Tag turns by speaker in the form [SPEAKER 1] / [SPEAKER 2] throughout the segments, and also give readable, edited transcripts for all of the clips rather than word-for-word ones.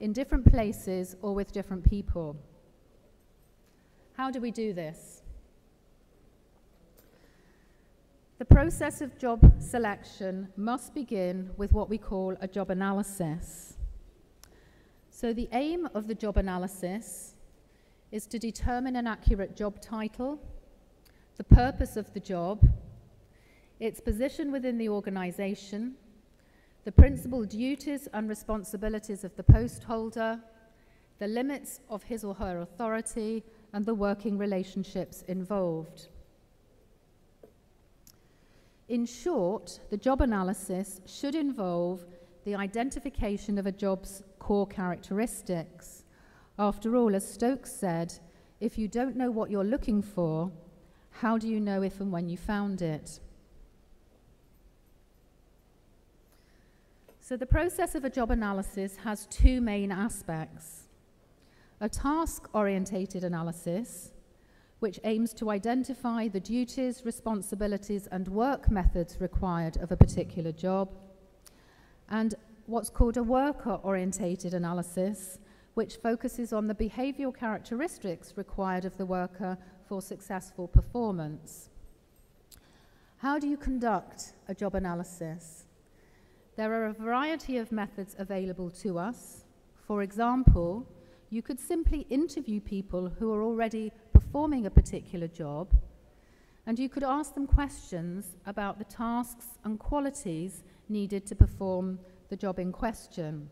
[SPEAKER 1] in different places or with different people. How do we do this? The process of job selection must begin with what we call a job analysis. So the aim of the job analysis is to determine an accurate job title, the purpose of the job, its position within the organization, the principal duties and responsibilities of the post holder, the limits of his or her authority, and the working relationships involved. In short, the job analysis should involve the identification of a job's core characteristics. After all, as Stokes said, if you don't know what you're looking for, how do you know if and when you found it? So the process of a job analysis has two main aspects. A task-orientated analysis, which aims to identify the duties, responsibilities, and work methods required of a particular job, and what's called a worker-orientated analysis, which focuses on the behavioral characteristics required of the worker for successful performance. How do you conduct a job analysis? There are a variety of methods available to us. For example, you could simply interview people who are already performing a particular job, and you could ask them questions about the tasks and qualities needed to perform the job in question.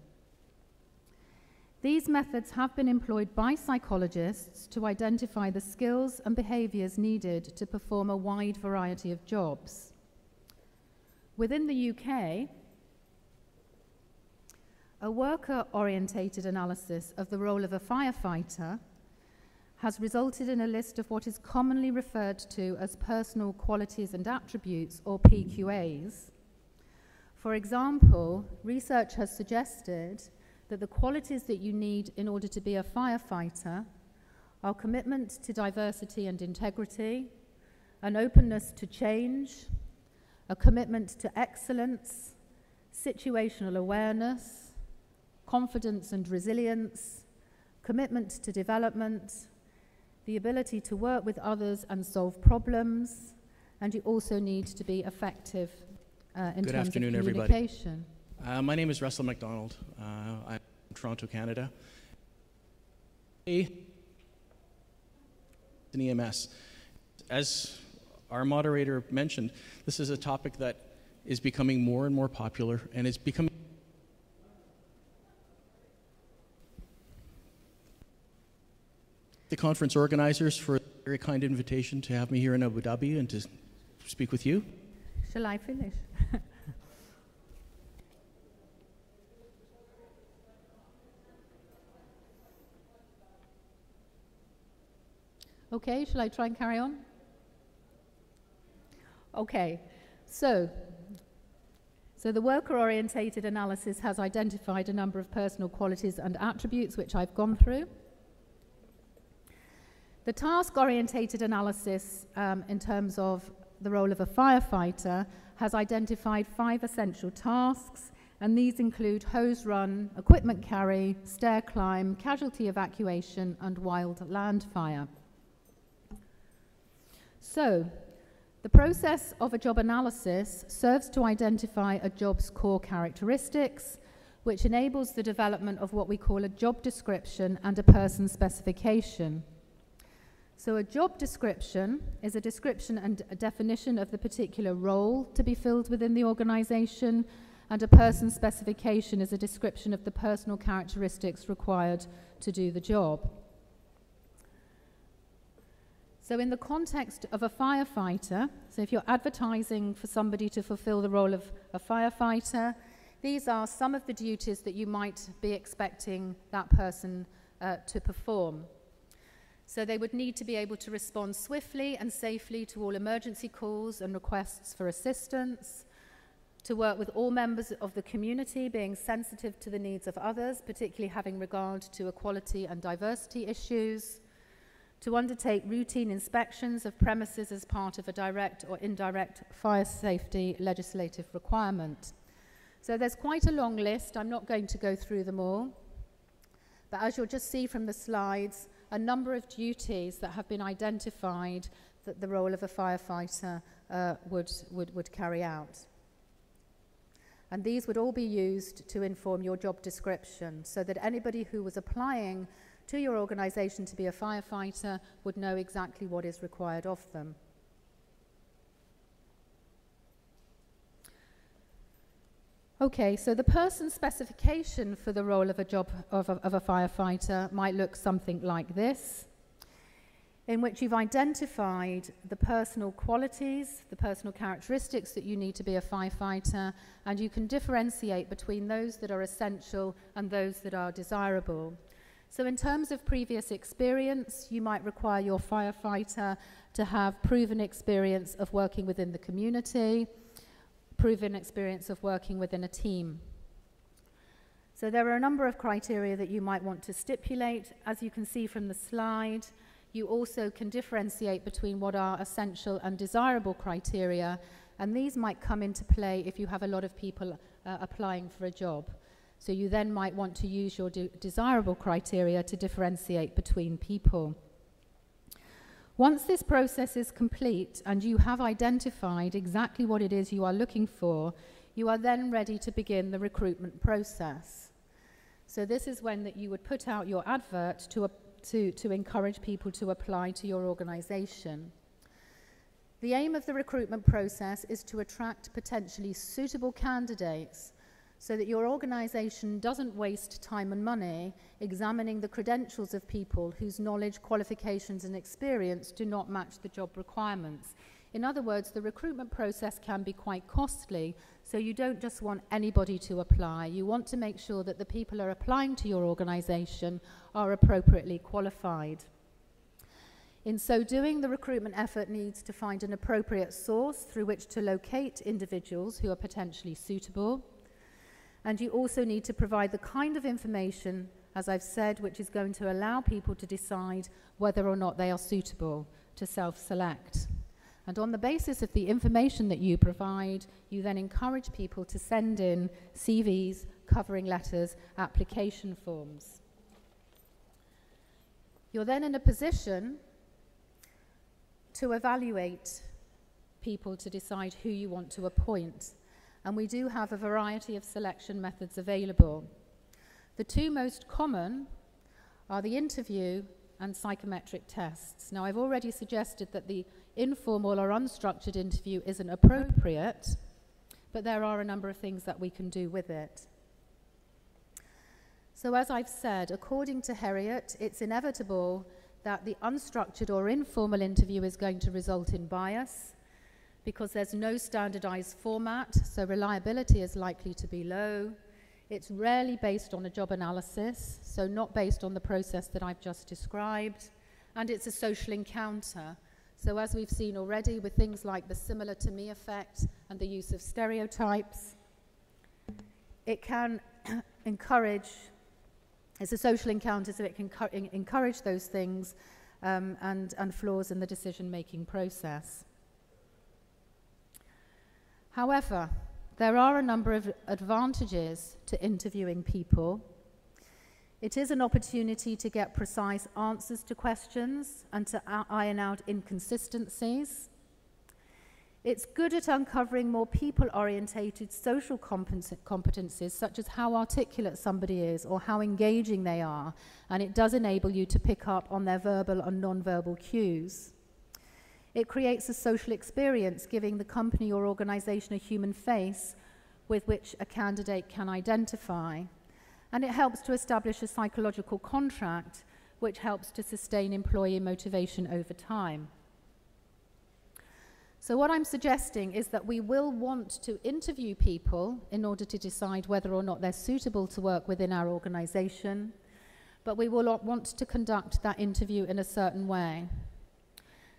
[SPEAKER 1] These methods have been employed by psychologists to identify the skills and behaviors needed to perform a wide variety of jobs. Within the UK, a worker-orientated analysis of the role of a firefighter has resulted in a list of what is commonly referred to as personal qualities and attributes, or PQAs. For example, research has suggested that the qualities that you need in order to be a firefighter are commitment to diversity and integrity, an openness to change, a commitment to excellence, situational awareness, confidence and resilience, commitment to development, the ability to work with others and solve problems, and you also need to be effective in terms of communication.
[SPEAKER 2] My name is Russell McDonald. I'm from Toronto, Canada. In EMS. As our moderator mentioned, this is a topic that is becoming more and more popular, and is becoming the conference organizers for a very kind invitation to have me here in Abu Dhabi and to speak with you.
[SPEAKER 1] Shall I finish? Okay, shall I try and carry on? Okay, so the worker-orientated analysis has identified a number of personal qualities and attributes which I've gone through. The task-orientated analysis in terms of the role of a firefighter has identified 5 essential tasks, and these include hose run, equipment carry, stair climb, casualty evacuation, and wild land fire. So, the process of a job analysis serves to identify a job's core characteristics, which enables the development of what we call a job description and a person specification. So a job description is a description and a definition of the particular role to be filled within the organization, and a person specification is a description of the personal characteristics required to do the job. So in the context of a firefighter, so if you're advertising for somebody to fulfill the role of a firefighter, these are some of the duties that you might be expecting that person to perform. So they would need to be able to respond swiftly and safely to all emergency calls and requests for assistance, to work with all members of the community, being sensitive to the needs of others, particularly having regard to equality and diversity issues, to undertake routine inspections of premises as part of a direct or indirect fire safety legislative requirement. So there's quite a long list. I'm not going to go through them all. But as you'll just see from the slides, a number of duties that have been identified that the role of a firefighter would carry out. And these would all be used to inform your job description, so that anybody who was applying to your organisation to be a firefighter would know exactly what is required of them. Okay, so the person specification for the role of a firefighter might look something like this, in which you've identified the personal qualities, the personal characteristics that you need to be a firefighter, and you can differentiate between those that are essential and those that are desirable. So in terms of previous experience, you might require your firefighter to have proven experience of working within the community, proven experience of working within a team. So there are a number of criteria that you might want to stipulate. As you can see from the slide, you also can differentiate between what are essential and desirable criteria, and these might come into play if you have a lot of people applying for a job. So you then might want to use your desirable criteria to differentiate between people. Once this process is complete and you have identified exactly what it is you are looking for, you are then ready to begin the recruitment process. So this is when that you would put out your advert to encourage people to apply to your organisation. The aim of the recruitment process is to attract potentially suitable candidates so that your organisation doesn't waste time and money examining the credentials of people whose knowledge, qualifications and experience do not match the job requirements. In other words, the recruitment process can be quite costly, so you don't just want anybody to apply. You want to make sure that the people who are applying to your organisation are appropriately qualified. In so doing, the recruitment effort needs to find an appropriate source through which to locate individuals who are potentially suitable. And you also need to provide the kind of information, as I've said, which is going to allow people to decide whether or not they are suitable to self-select. And on the basis of the information that you provide, you then encourage people to send in CVs, covering letters, application forms. You're then in a position to evaluate people to decide who you want to appoint. And we do have a variety of selection methods available. The two most common are the interview and psychometric tests. Now, I've already suggested that the informal or unstructured interview isn't appropriate, but there are a number of things that we can do with it. So as I've said, according to Heriot, it's inevitable that the unstructured or informal interview is going to result in bias, because there's no standardized format, so reliability is likely to be low. It's rarely based on a job analysis, so not based on the process that I've just described. And it's a social encounter. So as we've seen already with things like the similar to me effect and the use of stereotypes, it can encourage, it's a social encounter, so it can encourage those things and flaws in the decision-making process. However, there are a number of advantages to interviewing people. It is an opportunity to get precise answers to questions and to iron out inconsistencies. It's good at uncovering more people-orientated social competencies, such as how articulate somebody is or how engaging they are, and it does enable you to pick up on their verbal and non-verbal cues. It creates a social experience, giving the company or organization a human face with which a candidate can identify. And it helps to establish a psychological contract, which helps to sustain employee motivation over time. So what I'm suggesting is that we will want to interview people in order to decide whether or not they're suitable to work within our organization, but we will want to conduct that interview in a certain way.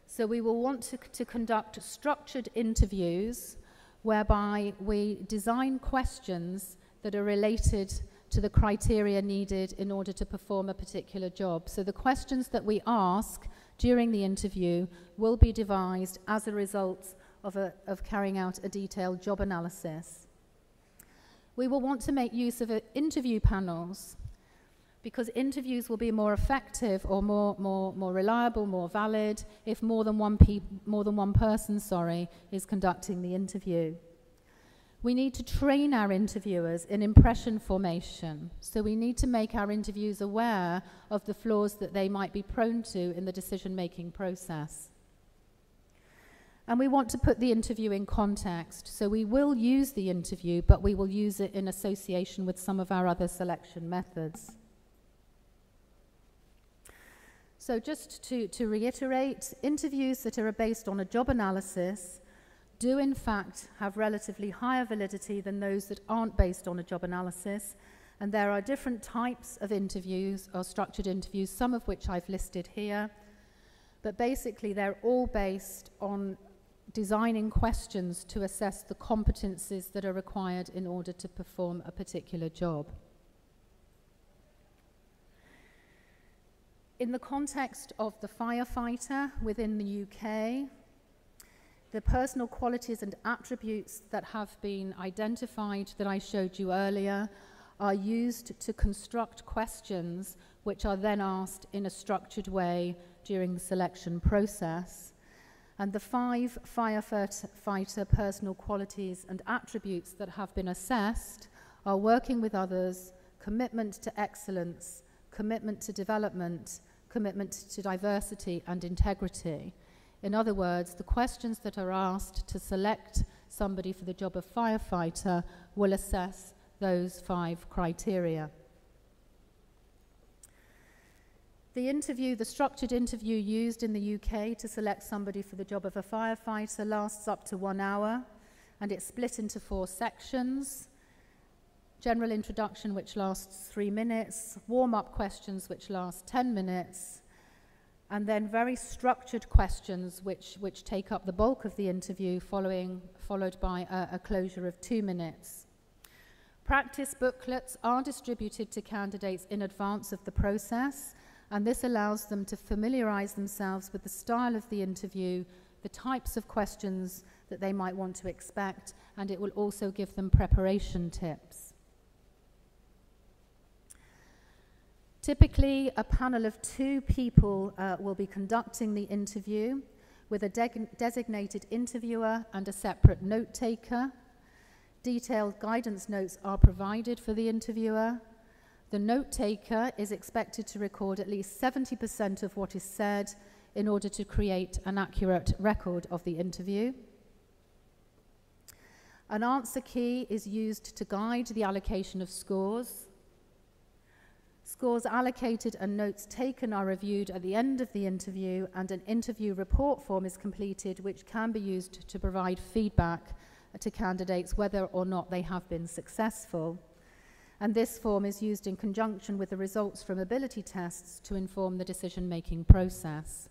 [SPEAKER 1] So we will want to conduct structured interviews whereby we design questions that are related to the criteria needed in order to perform a particular job. So the questions that we ask during the interview will be devised as a result of carrying out a detailed job analysis. We will want to make use of interview panels because interviews will be more effective or more reliable, more valid if more than one person is conducting the interview. We need to train our interviewers in impression formation. So we need to make our interviews aware of the flaws that they might be prone to in the decision-making process. And we want to put the interview in context. So we will use the interview, but we will use it in association with some of our other selection methods. So just to reiterate, interviews that are based on a job analysis do in fact have relatively higher validity than those that aren't based on a job analysis. And there are different types of interviews or structured interviews, some of which I've listed here. But basically they're all based on designing questions to assess the competencies that are required in order to perform a particular job. In the context of the firefighter within the UK, the personal qualities and attributes that have been identified that I showed you earlier are used to construct questions which are then asked in a structured way during the selection process. And the 5 firefighter personal qualities and attributes that have been assessed are working with others, commitment to excellence, commitment to development, commitment to diversity and integrity. In other words, the questions that are asked to select somebody for the job of firefighter will assess those 5 criteria. The structured interview used in the UK to select somebody for the job of a firefighter lasts up to 1 hour, and it's split into 4 sections. General introduction, which lasts 3 minutes, warm-up questions, which last 10 minutes, and then very structured questions, which take up the bulk of the interview, followed by a closure of 2 minutes. Practice booklets are distributed to candidates in advance of the process, and this allows them to familiarize themselves with the style of the interview, the types of questions that they might want to expect, and it will also give them preparation tips. Typically, a panel of 2 people will be conducting the interview with a designated interviewer and a separate note taker. Detailed guidance notes are provided for the interviewer. The note taker is expected to record at least 70% of what is said in order to create an accurate record of the interview. An answer key is used to guide the allocation of scores. Scores allocated and notes taken are reviewed at the end of the interview, and an interview report form is completed which can be used to provide feedback to candidates whether or not they have been successful. And this form is used in conjunction with the results from ability tests to inform the decision-making process.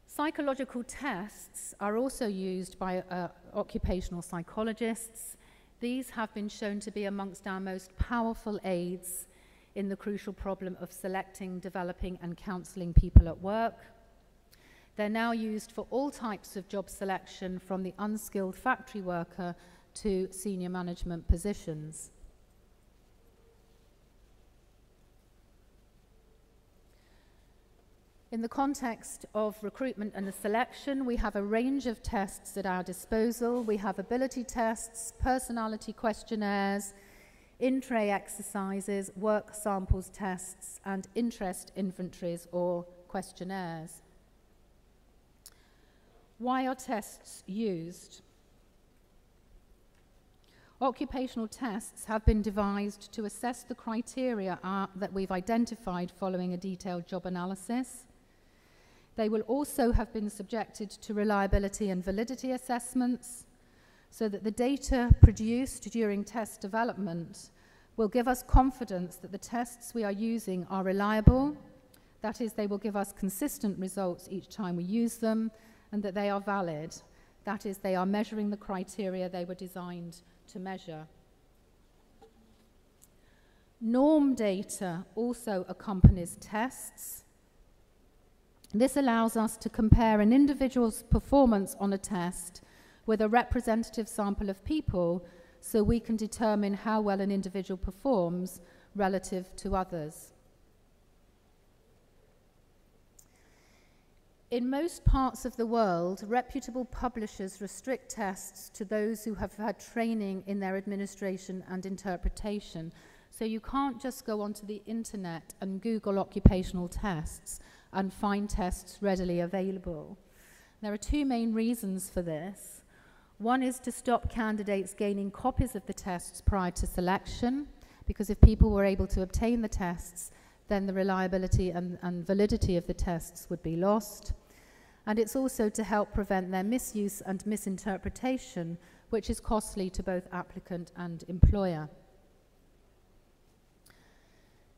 [SPEAKER 1] Psychological tests are also used by occupational psychologists. These have been shown to be amongst our most powerful aids in the crucial problem of selecting, developing, and counselling people at work. They're now used for all types of job selection, from the unskilled factory worker to senior management positions. In the context of recruitment and the selection, we have a range of tests at our disposal. We have ability tests, personality questionnaires, in-tray exercises, work samples tests, and interest inventories or questionnaires. Why are tests used? Occupational tests have been devised to assess the criteria that we've identified following a detailed job analysis. They will also have been subjected to reliability and validity assessments, so that the data produced during test development will give us confidence that the tests we are using are reliable. That is, they will give us consistent results each time we use them, and that they are valid. That is, they are measuring the criteria they were designed to measure. Norm data also accompanies tests. This allows us to compare an individual's performance on a test with a representative sample of people so we can determine how well an individual performs relative to others. In most parts of the world, reputable publishers restrict tests to those who have had training in their administration and interpretation. So you can't just go onto the internet and Google occupational tests and find tests readily available. There are two main reasons for this. One is to stop candidates gaining copies of the tests prior to selection, because if people were able to obtain the tests, then the reliability and validity of the tests would be lost. And it's also to help prevent their misuse and misinterpretation, which is costly to both applicant and employer.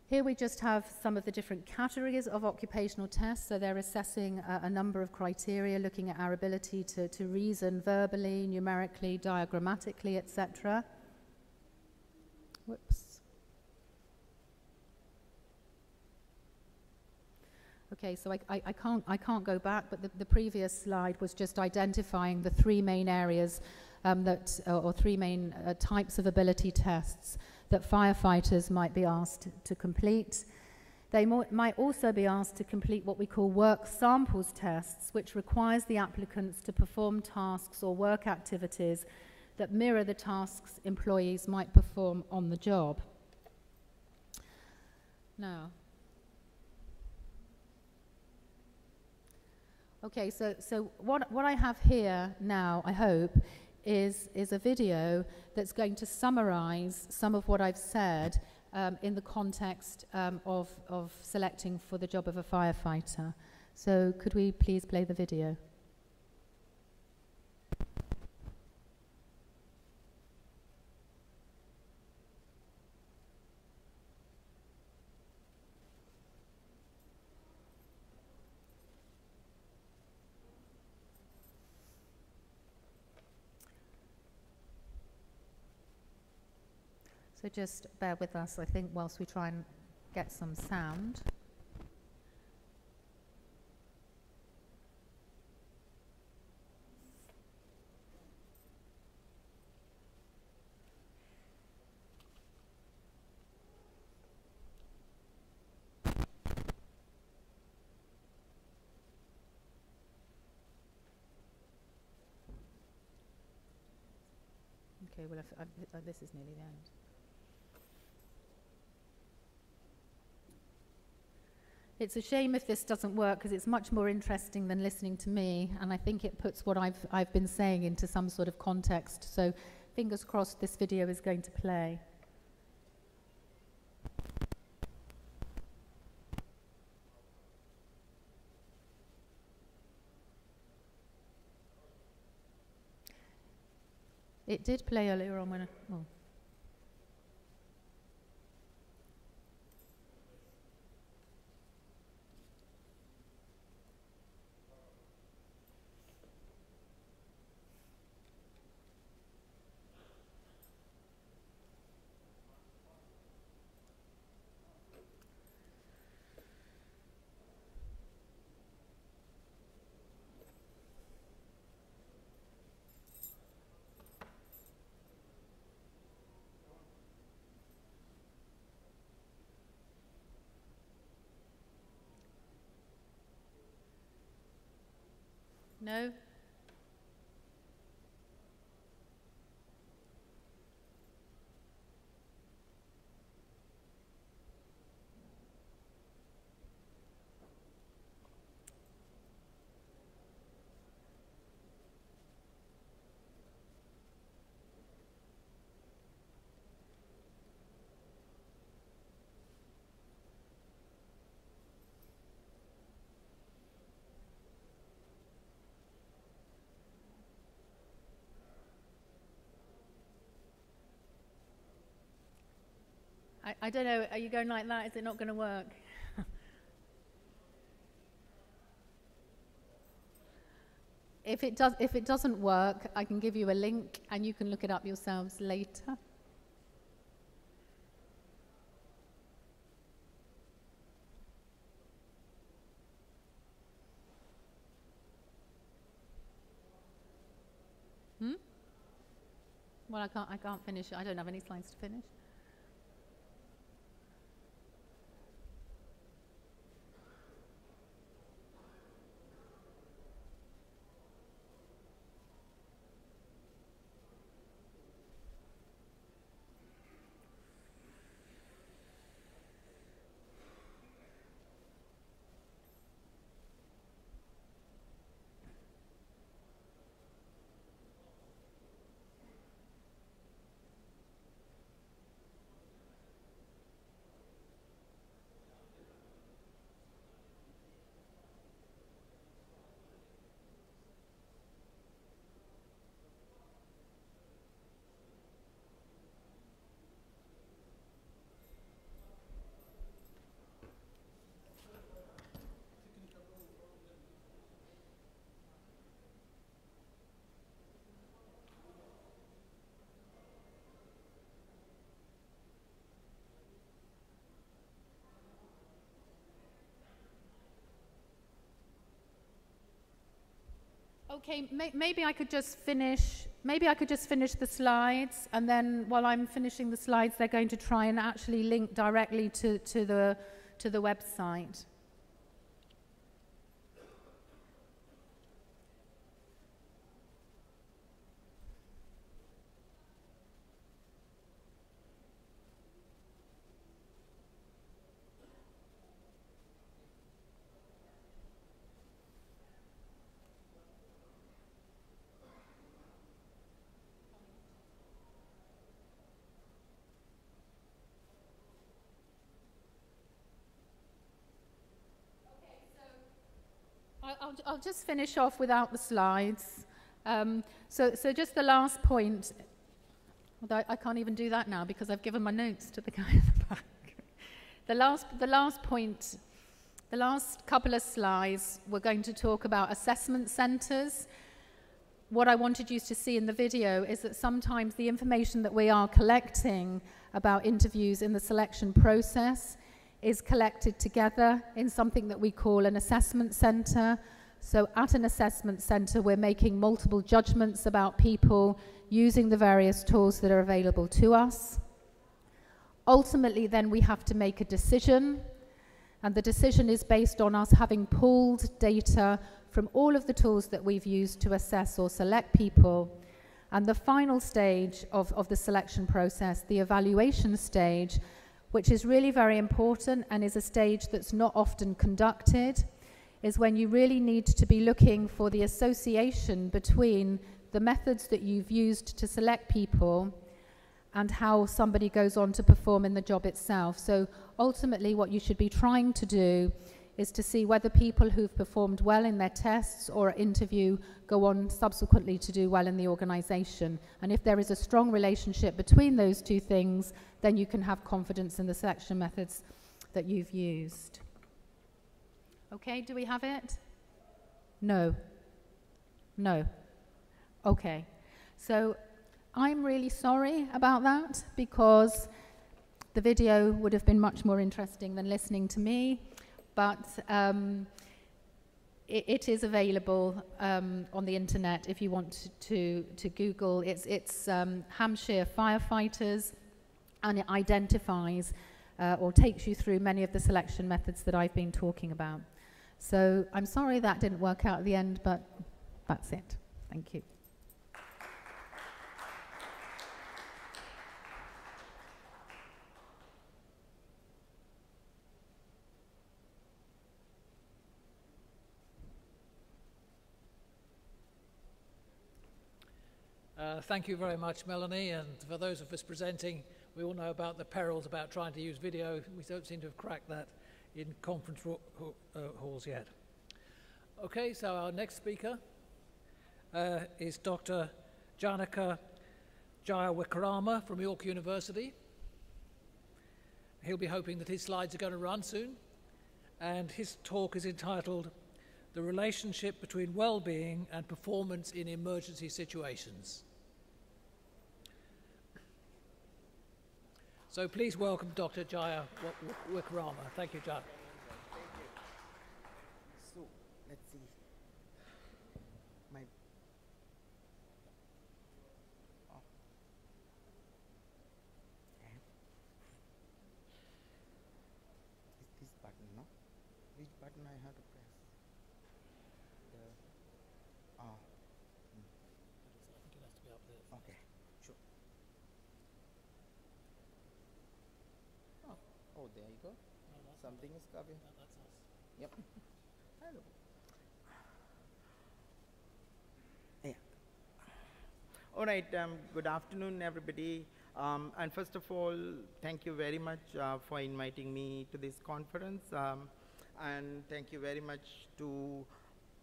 [SPEAKER 1] Here we just have some of the different categories of occupational tests. So they're assessing a number of criteria, looking at our ability to reason verbally, numerically, diagrammatically, etc. Whoops. Okay, so I can't go back, but the previous slide was just identifying the three main areas or three main types of ability tests that firefighters might be asked to complete. They might also be asked to complete what we call work samples tests, which requires the applicants to perform tasks or work activities that mirror the tasks employees might perform on the job. Now, okay, so what I have here now, I hope, is a video that's going to summarize some of what I've said in the context of selecting for the job of a firefighter. So could we please play the video? So just bear with us, I think, whilst we try and get some sound. Okay, well, this is nearly the end. It's a shame if this doesn't work, because it's much more interesting than listening to me, and I think it puts what I've been saying into some sort of context. So fingers crossed this video is going to play. It did play earlier on when oh. No? I don't know, are you going like that? Is it not going to work? If it doesn't work, I can give you a link and you can look it up yourselves later. Well, I can't finish it. I don't have any slides to finish. Okay, maybe I could just finish. Maybe I could just finish the slides, and then while I'm finishing the slides, they're going to try and actually link directly to the website. I'll just finish off without the slides. So just the last point, although I can't even do that now because I've given my notes to the guy in the back. The last point, the last couple of slides, we're going to talk about assessment centres. What I wanted you to see in the video is that sometimes the information that we are collecting about interviews in the selection process is collected together in something that we call an assessment centre. So at an assessment centre, we're making multiple judgments about people using the various tools that are available to us. Ultimately, then we have to make a decision, and the decision is based on us having pulled data from all of the tools that we've used to assess or select people. And the final stage of the selection process, the evaluation stage, which is really very important and is a stage that's not often conducted, is when you really need to be looking for the association between the methods that you've used to select people and how somebody goes on to perform in the job itself. So ultimately what you should be trying to do is to see whether people who've performed well in their tests or interview go on subsequently to do well in the organisation. And if there is a strong relationship between those two things, then you can have confidence in the selection methods that you've used. Okay, do we have it? No. No. Okay. So I'm really sorry about that because the video would have been much more interesting than listening to me. But it is available on the internet if you want to Google. It's Hampshire firefighters, and it identifies or takes you through many of the selection methods that I've been talking about. So I'm sorry that didn't work out at the end, but that's it. Thank you.
[SPEAKER 3] Thank you very much, Melanie, and for those of us presenting, we all know about the perils about trying to use video. We don't seem to have cracked that in conference halls yet. Okay, so our next speaker is Dr. Janaka Jayawikrama from York University. He'll be hoping that his slides are going to run soon, and his talk is entitled The Relationship Between Well-Being and Performance in Emergency Situations. So please welcome Dr. Jayawikrama. Thank you, Jaya.
[SPEAKER 4] Thank you. So, let's see. Which button I have to press? The, ah,
[SPEAKER 3] I think it has to be up there.
[SPEAKER 4] okay, sure. Oh, there you go.
[SPEAKER 3] No, that's
[SPEAKER 4] Something is coming.
[SPEAKER 3] that's us.
[SPEAKER 4] Yep. Hello. Yeah. All right. Good afternoon, everybody. And first of all, thank you very much for inviting me to this conference. And thank you very much to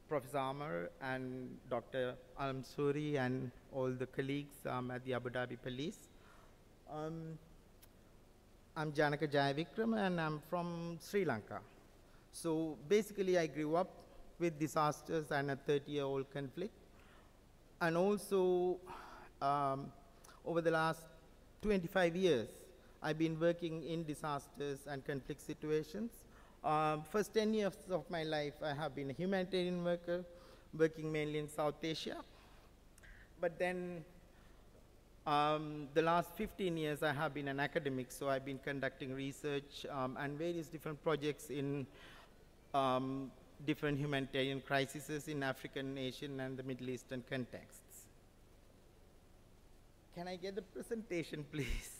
[SPEAKER 4] Professor Amar and Dr. Al-Mansouri and all the colleagues at the Abu Dhabi Police. I'm Janaka Jayavikram and I'm from Sri Lanka. So basically I grew up with disasters and a 30-year-old conflict. And also over the last 25 years, I've been working in disasters and conflict situations. First 10 years of my life, I have been a humanitarian worker, working mainly in South Asia. But then the last 15 years, I have been an academic, so I've been conducting research and various different projects in different humanitarian crises in African, Asian, and the Middle Eastern contexts. Can I get the presentation, please?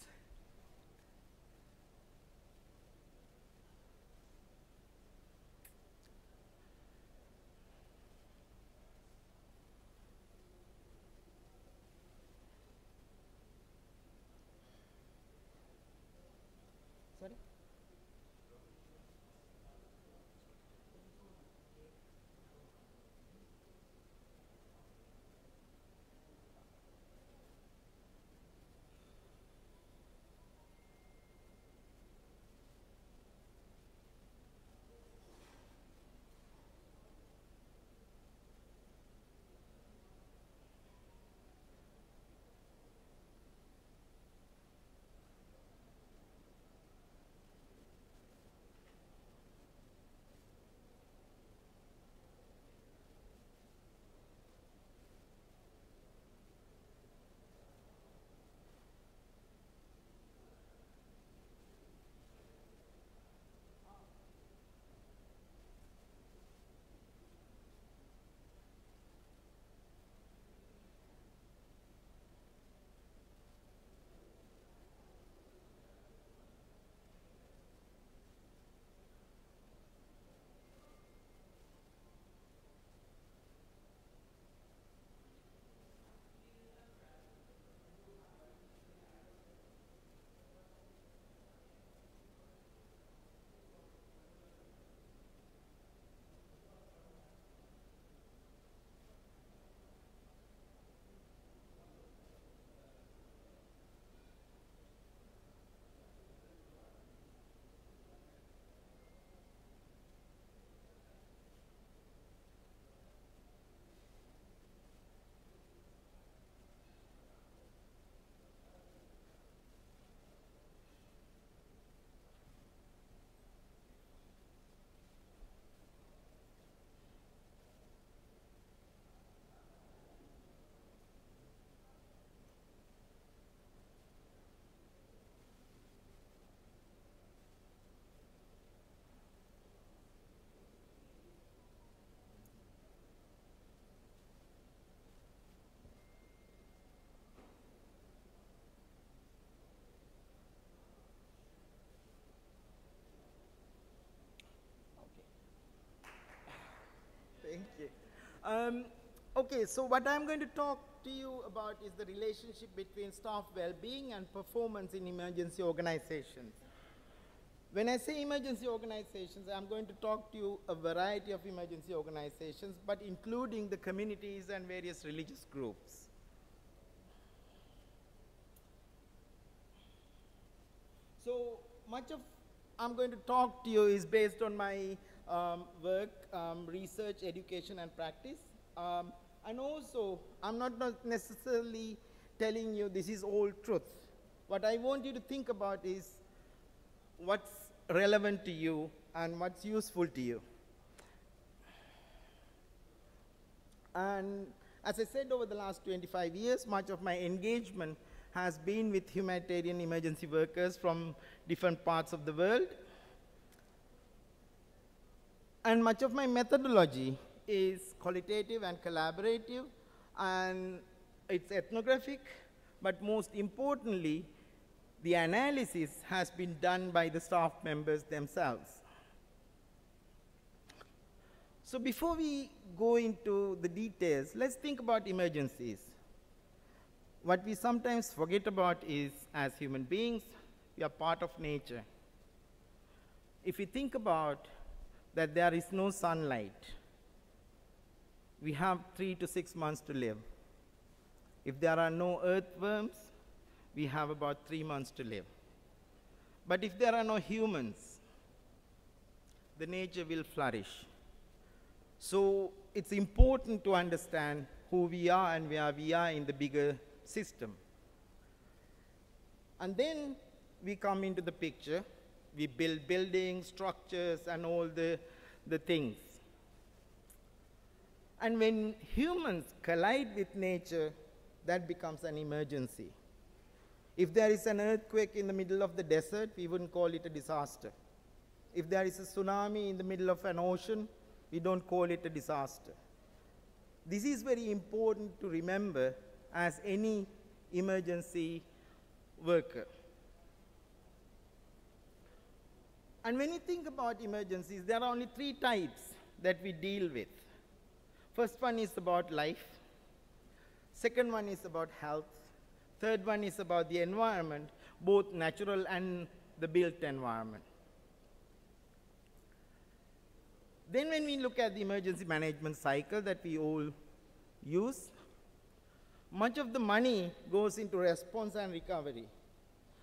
[SPEAKER 4] Sorry? Thank you. Okay, so what I'm going to talk to you about is the relationship between staff well-being and performance in emergency organizations. When I say emergency organizations, I'm going to talk to you a variety of emergency organizations, but including the communities and various religious groups. So much of I'm going to talk to you is based on my work, research, education, and practice. And also, I'm not necessarily telling you this is all truth. What I want you to think about is what's relevant to you and what's useful to you. And as I said, over the last 25 years, much of my engagement has been with humanitarian emergency workers from different parts of the world. And much of my methodology is qualitative and collaborative, and it's ethnographic, but most importantly, the analysis has been done by the staff members themselves. So before we go into the details, let's think about emergencies. What we sometimes forget about is, as human beings, we are part of nature. If we think about that there is no sunlight, we have 3 to 6 months to live. If there are no earthworms, we have about 3 months to live. But if there are no humans, the nature will flourish. So it's important to understand who we are and where we are in the bigger system. And then we come into the picture. We build buildings, structures, and all the things. And when humans collide with nature, that becomes an emergency. If there is an earthquake in the middle of the desert, we wouldn't call it a disaster. If there is a tsunami in the middle of an ocean, we don't call it a disaster. This is very important to remember as any emergency worker. And when you think about emergencies, there are only 3 types that we deal with. First one is about life. Second one is about health. Third one is about the environment, both natural and the built environment. Then when we look at the emergency management cycle that we all use, much of the money goes into response and recovery.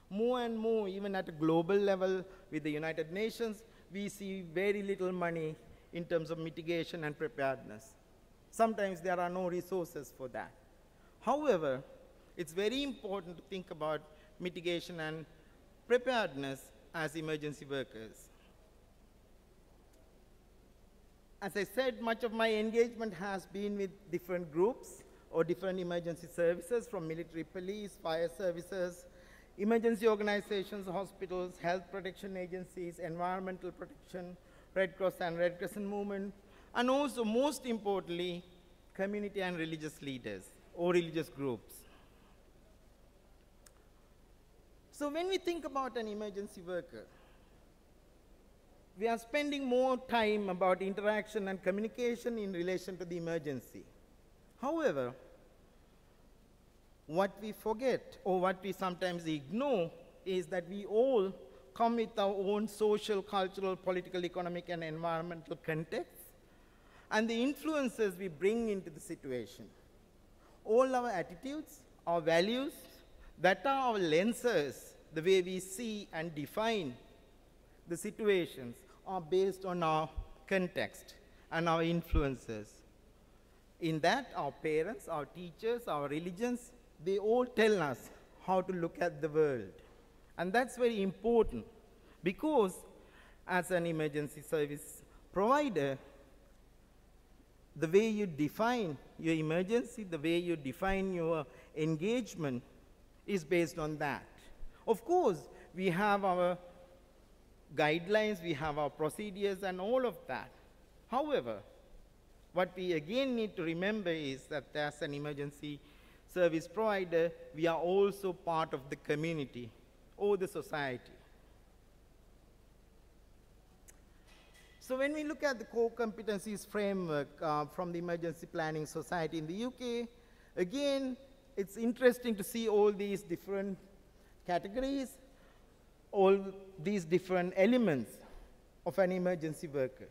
[SPEAKER 4] More and more, even at a global level with the United Nations, we see very little money in terms of mitigation and preparedness. Sometimes there are no resources for that. However, it's very important to think about mitigation and preparedness as emergency workers. As I said, much of my engagement has been with different groups or different emergency services, from military police, fire services, emergency organizations, hospitals, health protection agencies, environmental protection, Red Cross and Red Crescent movement, and also, most importantly, community and religious leaders or religious groups. So when we think about an emergency worker, we are spending more time about interaction and communication in relation to the emergency. However, what we forget or what we sometimes ignore is that we all come with our own social, cultural, political, economic, and environmental contexts and the influences we bring into the situation. All our attitudes, our values, that are our lenses, the way we see and define the situations, are based on our context and our influences. In that, our parents, our teachers, our religions, they all tell us how to look at the world. And that's very important because as an emergency service provider, the way you define your emergency, the way you define your engagement is based on that. Of course, we have our guidelines, we have our procedures and all of that. However, what we again need to remember is that as an emergency service provider, we are also part of the community or the society. So when we look at the core competencies framework from the Emergency Planning Society in the UK, again, it's interesting to see all these different categories, all these different elements of an emergency worker.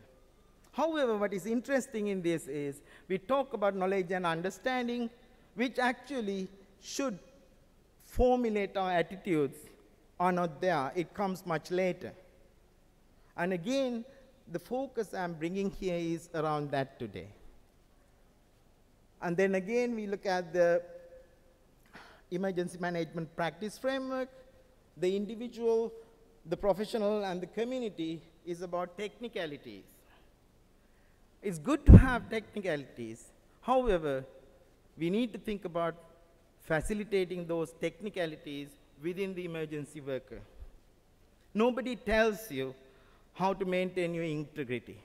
[SPEAKER 4] However, what is interesting in this is we talk about knowledge and understanding, which actually should formulate our attitudes, are not there. It comes much later. And again, the focus I'm bringing here is around that today. And then again, we look at the emergency management practice framework. The individual, the professional, and the community is about technicalities. It's good to have technicalities. However, we need to think about facilitating those technicalities within the emergency worker. Nobody tells you how to maintain your integrity.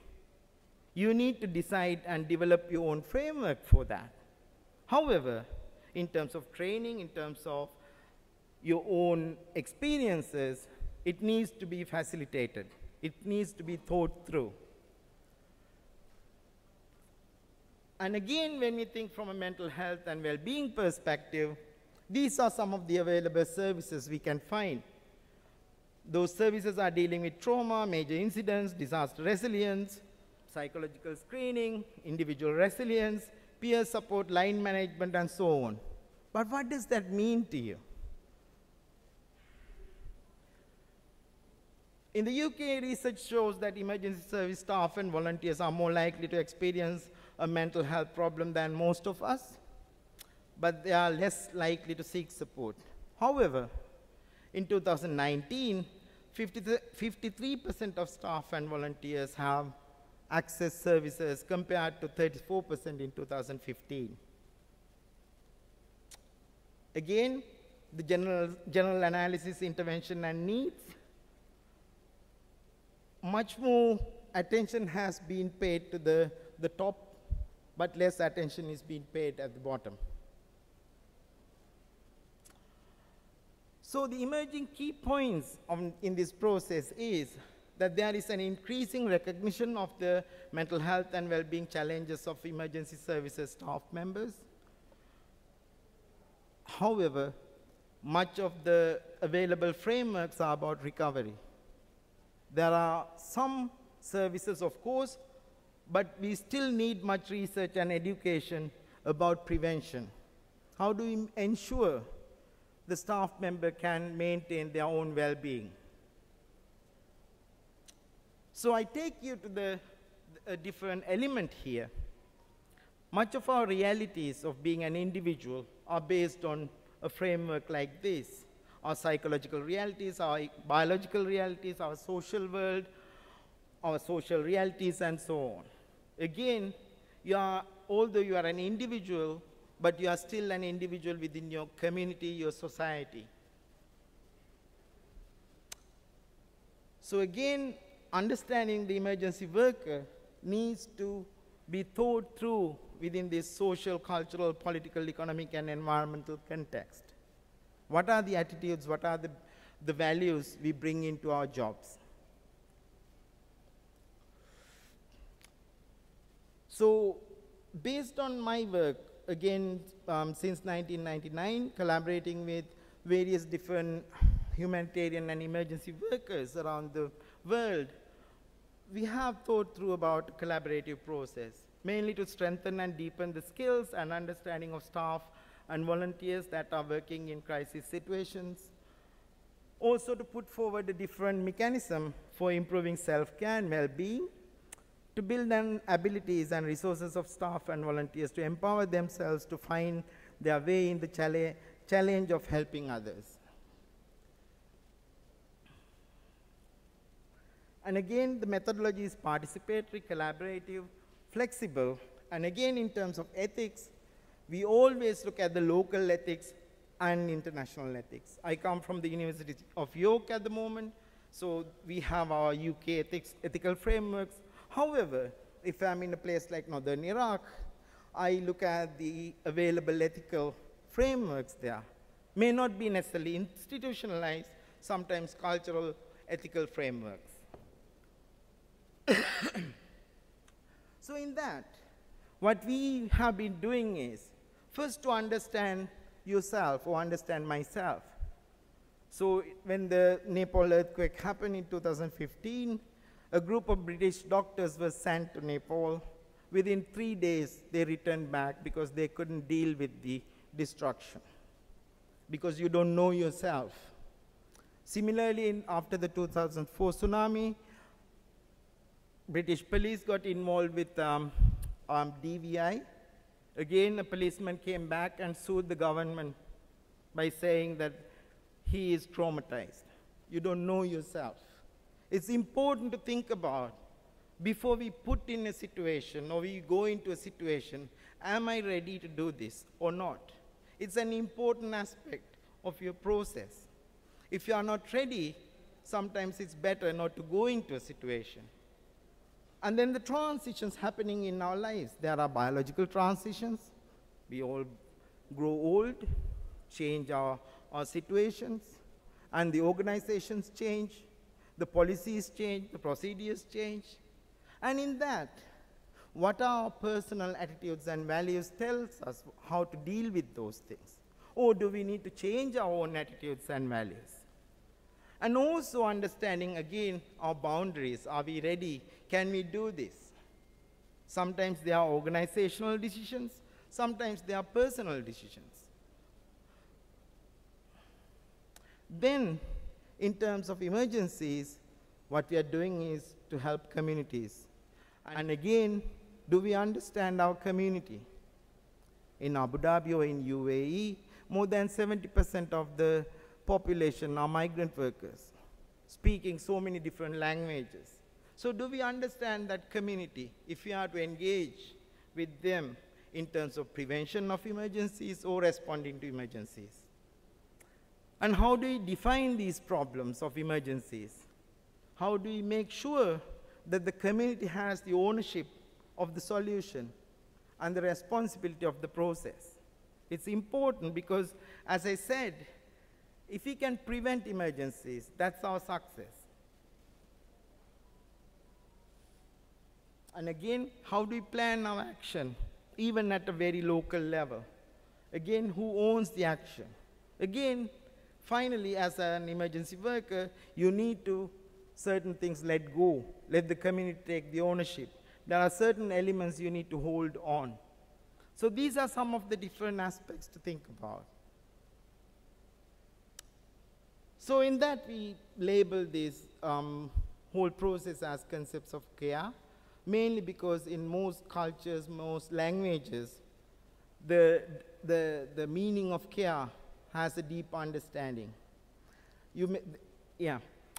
[SPEAKER 4] You need to decide and develop your own framework for that. However, in terms of training, in terms of your own experiences, it needs to be facilitated. It needs to be thought through. And again, when we think from a mental health and well-being perspective, these are some of the available services we can find. Those services are dealing with trauma, major incidents, disaster resilience, psychological screening, individual resilience, peer support, line management, and so on. But what does that mean to you? In the UK, research shows that emergency service staff and volunteers are more likely to experience a mental health problem than most of us, but they are less likely to seek support. However, in 2019, 53% of staff and volunteers have access services compared to 34% in 2015. Again, the general analysis, intervention, and needs. Much more attention has been paid to the top, but less attention is being paid at the bottom. So the emerging key points in this process is that there is an increasing recognition of the mental health and well-being challenges of emergency services staff members. However, much of the available frameworks are about recovery. There are some services, of course, but we still need much research and education about prevention. How do we ensure the staff member can maintain their own well-being? So I take you to a different element here. Much of our realities of being an individual are based on a framework like this. Our psychological realities, our biological realities, our social world, our social realities, and so on. Again, although you are an individual, but you are still an individual within your community, your society. So again, understanding the emergency worker needs to be thought through within this social, cultural, political, economic, and environmental context. What are the attitudes, what are the values we bring into our jobs? So based on my work, again, since 1999, collaborating with various different humanitarian and emergency workers around the world, we have thought through about a collaborative process, mainly to strengthen and deepen the skills and understanding of staff and volunteers that are working in crisis situations. Also to put forward a different mechanism for improving self-care and well-being, to build on abilities and resources of staff and volunteers to empower themselves to find their way in the challenge of helping others. And again, the methodology is participatory, collaborative, flexible, and again, in terms of ethics, we always look at the local ethics and international ethics. I come from the University of York at the moment, so we have our UK ethical frameworks. However, if I'm in a place like northern Iraq, I look at the available ethical frameworks there. May not be necessarily institutionalized, sometimes cultural ethical frameworks. So in that, what we have been doing is, first to understand yourself or understand myself. So when the Nepal earthquake happened in 2015, a group of British doctors was sent to Nepal. Within 3 days, they returned back because they couldn't deal with the destruction, because you don't know yourself. Similarly, after the 2004 tsunami, British police got involved with DVI. Again, a policeman came back and sued the government by saying that he is traumatized. You don't know yourself. It's important to think about, before we put in a situation or we go into a situation, am I ready to do this or not? It's an important aspect of your process. If you are not ready, sometimes it's better not to go into a situation. And then the transitions happening in our lives. There are biological transitions. We all grow old, change our situations, and the organizations change, the policies change, the procedures change. And in that, what our personal attitudes and values tells us how to deal with those things. Or do we need to change our own attitudes and values? And also understanding, again, our boundaries. Are we ready? Can we do this? Sometimes they are organizational decisions. Sometimes they are personal decisions. Then, in terms of emergencies, what we are doing is to help communities. And again, do we understand our community? In Abu Dhabi or in UAE, more than 70% of the population are migrant workers, speaking so many different languages. So do we understand that community if we are to engage with them in terms of prevention of emergencies or responding to emergencies? And how do we define these problems of emergencies? How do we make sure that the community has the ownership of the solution and the responsibility of the process? It's important because, as I said, if we can prevent emergencies, that's our success. And again, how do we plan our action, even at a very local level? Again, who owns the action? Again, finally, as an emergency worker, you need to certain things let go, let the community take the ownership. There are certain elements you need to hold on. So these are some of the different aspects to think about. So in that, we label this whole process as concepts of care, mainly because in most cultures, most languages, the meaning of care has a deep understanding.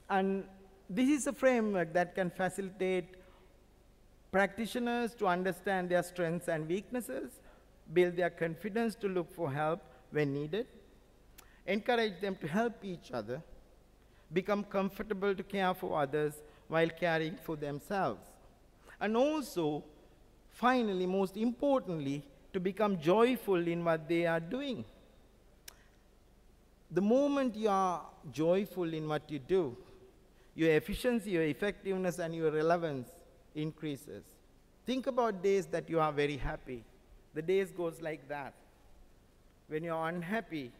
[SPEAKER 4] And this is a framework that can facilitate practitioners to understand their strengths and weaknesses, build their confidence to look for help when needed, encourage them to help each other, become comfortable to care for others while caring for themselves. And also, finally, most importantly, to become joyful in what they are doing. The moment you are joyful in what you do, your efficiency, your effectiveness, and your relevance increases. Think about days that you are very happy. The days goes like that. When you are unhappy,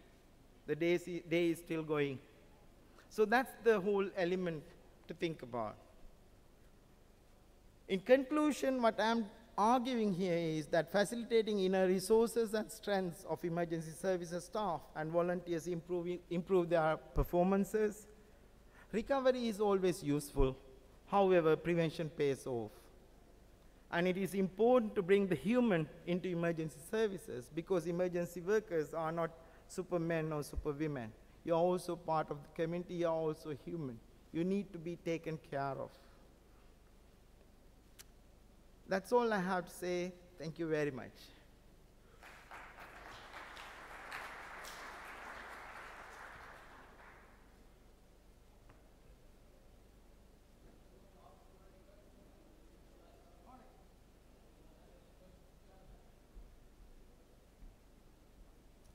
[SPEAKER 4] the day is still going. So that's the whole element to think about. In conclusion, what I'm arguing here is that facilitating inner resources and strengths of emergency services staff and volunteers improve their performances. Recovery is always useful. However, prevention pays off. And it is important to bring the human into emergency services because emergency workers are not supermen or superwomen. You are also part of the community. You are also human. You need to be taken care of. That's all I have to say. Thank you very much.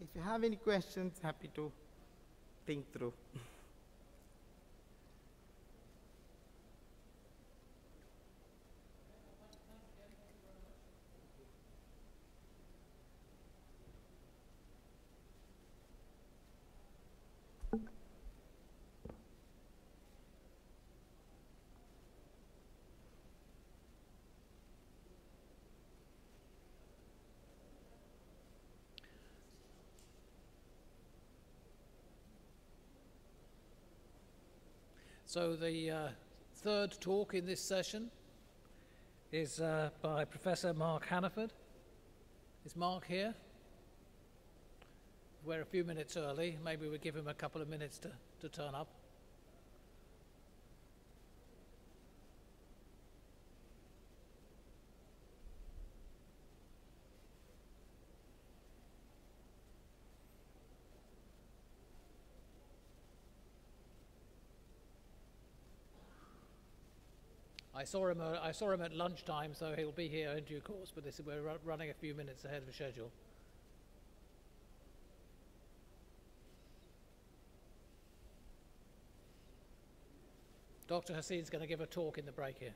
[SPEAKER 4] If you have any questions, happy to think through.
[SPEAKER 3] So the third talk in this session is by Professor Mark Hannaford. Is Mark here? We're a few minutes early. Maybe we give him a couple of minutes to turn up. I saw him at lunchtime, so he'll be here in due course, but we're running a few minutes ahead of schedule. Dr. Hassin's going to give a talk in the break here.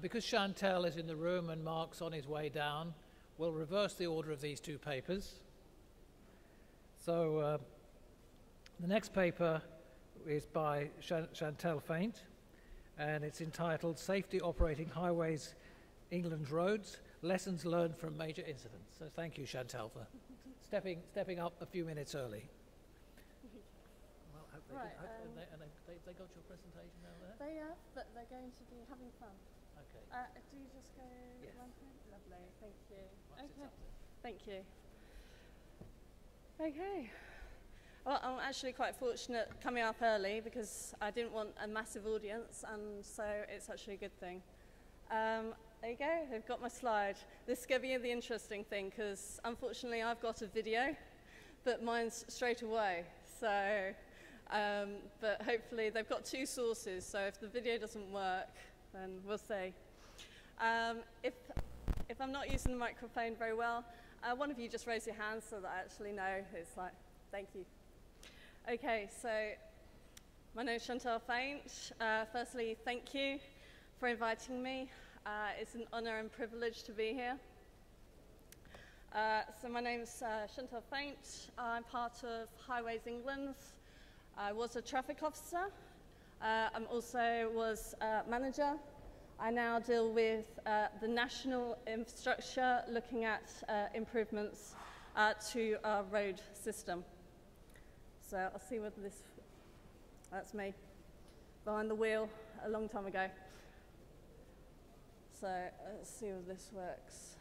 [SPEAKER 3] Because Chantal is in the room and Mark's on his way down, we'll reverse the order of these two papers. So the next paper is by Chantal Faint, and it's entitled Safety Operating Highways, England's Roads, Lessons Learned from Major Incidents. So thank you, Chantal, for stepping up a few minutes early. Well,
[SPEAKER 5] Right,
[SPEAKER 3] they got your presentation down there?
[SPEAKER 5] they are, but they're going to be having fun.
[SPEAKER 3] Okay.
[SPEAKER 5] Do you just go
[SPEAKER 3] Yes.
[SPEAKER 5] one thing? Lovely, thank you.
[SPEAKER 3] Once it's
[SPEAKER 5] Okay,
[SPEAKER 3] up there.
[SPEAKER 5] thank you. Okay. Well, I'm actually quite fortunate coming up early because I didn't want a massive audience, and so it's actually a good thing. There you go, they've got my slide. This is going to be the interesting thing because unfortunately I've got a video, but mine's straight away. So, but hopefully they've got two sources, so if the video doesn't work, then we'll see. If I'm not using the microphone very well, one of you just raise your hand so that I actually know. It's like, thank you. Okay, so my name is Chantal Faint. Firstly, thank you for inviting me. It's an honor and privilege to be here. So my name's Chantal Faint. I'm part of Highways England. I was a traffic officer. I also was manager. I now deal with the national infrastructure, looking at improvements to our road system. So I'll see whether this, that's me, behind the wheel a long time ago. So let's see if this works.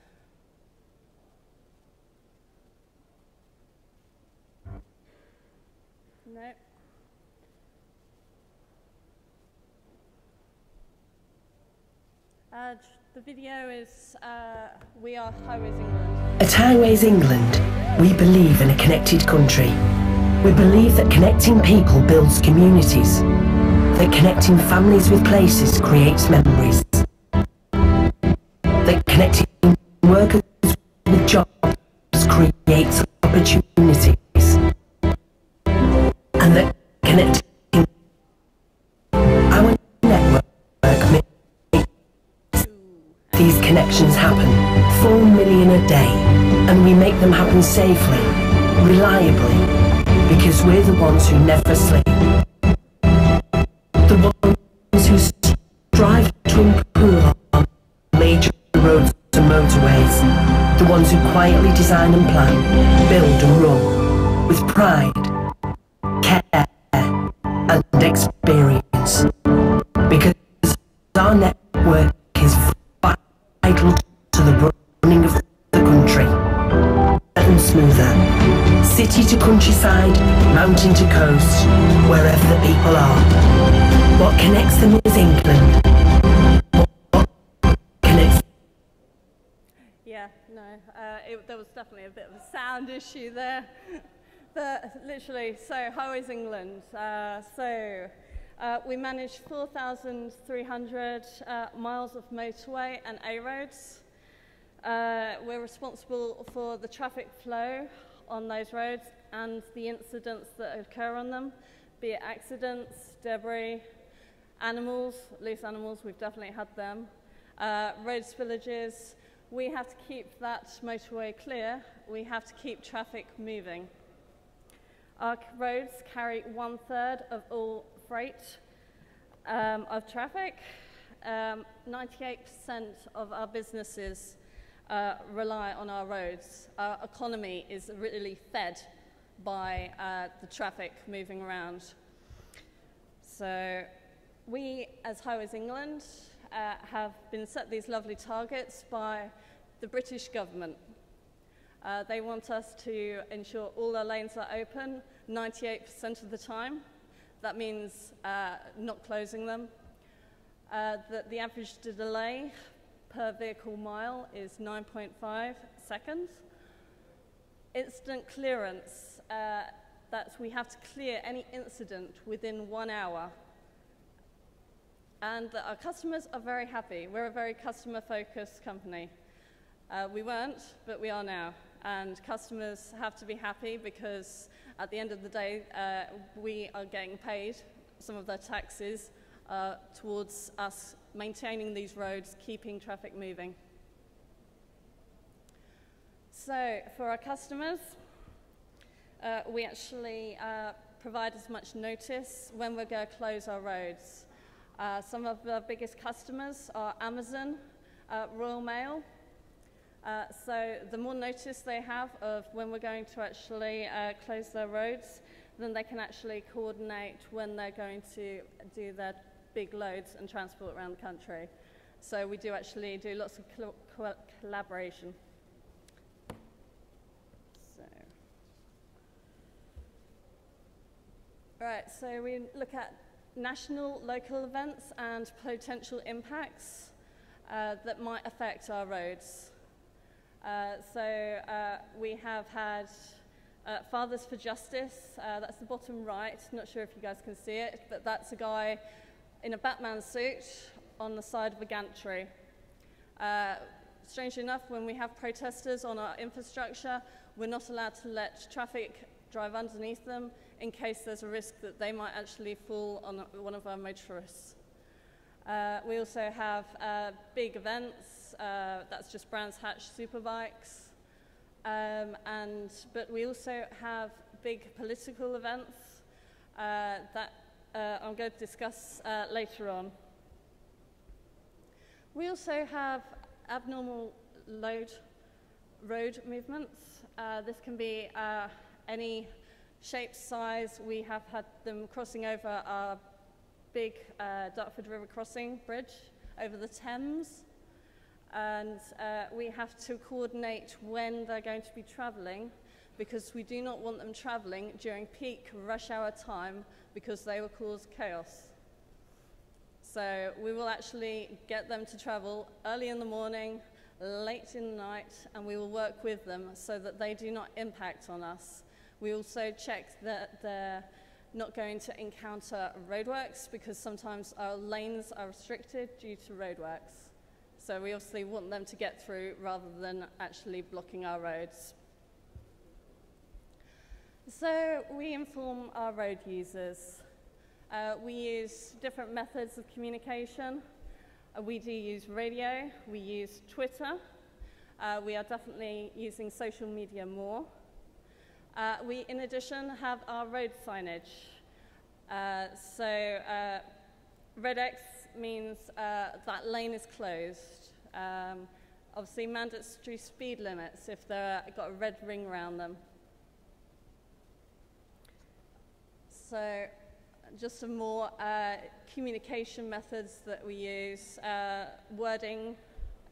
[SPEAKER 5] No. The video is We Are Highways England.
[SPEAKER 6] At Highways England, we believe in a connected country. We believe that connecting people builds communities, that connecting families with places creates memories, that connecting workers with jobs creates opportunities, and that connecting our network makes these connections happen. 4 million a day, and we make them happen safely, reliably, because we're the ones who never sleep, the ones who strive to improve our major roads and motorways, the ones who quietly design and plan, build and run, with pride, care and experience, because our network is vital to the running of the country. And smoother, city to countryside, mountain to coast, wherever the people are. What connects them is England. What connects...
[SPEAKER 5] Yeah, no, there was definitely a bit of a sound issue there. But literally, so Highways England. We manage 4,300 miles of motorway and A roads. We're responsible for the traffic flow on those roads and the incidents that occur on them, be it accidents, debris, animals, loose animals, we've definitely had them, road spillages, we have to keep that motorway clear. We have to keep traffic moving. Our roads carry 1/3 of all freight of traffic. 98% of our businesses rely on our roads. Our economy is really fed by the traffic moving around. So we, as Highways England, have been set these lovely targets by the British government. They want us to ensure all our lanes are open 98% of the time. That means not closing them. That the average delay per vehicle mile is 9.5 seconds. Instant clearance, that we have to clear any incident within 1 hour. And our customers are very happy. We're a very customer-focused company. We weren't, but we are now. And customers have to be happy because at the end of the day, we are getting paid some of their taxes towards us maintaining these roads, keeping traffic moving. So for our customers, we actually provide as much notice when we're going to close our roads. Some of the biggest customers are Amazon, Royal Mail. So the more notice they have of when we're going to actually close their roads, then they can actually coordinate when they're going to do their big loads and transport around the country. So we do actually do lots of collaboration. Right, so we look at national, local events and potential impacts that might affect our roads. We have had Fathers for Justice, that's the bottom right, not sure if you guys can see it, but that's a guy in a Batman suit on the side of a gantry. Strangely enough, when we have protesters on our infrastructure, we're not allowed to let traffic drive underneath them in case there's a risk that they might actually fall on one of our motorists. We also have big events, that's just Brands Hatch Superbikes, but we also have big political events that I'm going to discuss later on. We also have abnormal road movements. This can be any shape, size. We have had them crossing over our big Dartford River Crossing Bridge over the Thames. And we have to coordinate when they're going to be travelling because we do not want them travelling during peak rush hour time because they will cause chaos. So we will actually get them to travel early in the morning, late in the night, and we will work with them so that they do not impact on us. We also check that they're not going to encounter roadworks because sometimes our lanes are restricted due to roadworks. So we obviously want them to get through rather than actually blocking our roads. So we inform our road users. We use different methods of communication. We do use radio, we use Twitter. We are definitely using social media more. We, in addition, have our road signage. Red X means that lane is closed. Obviously, mandatory speed limits if they've got a red ring around them. So, just some more communication methods that we use, wording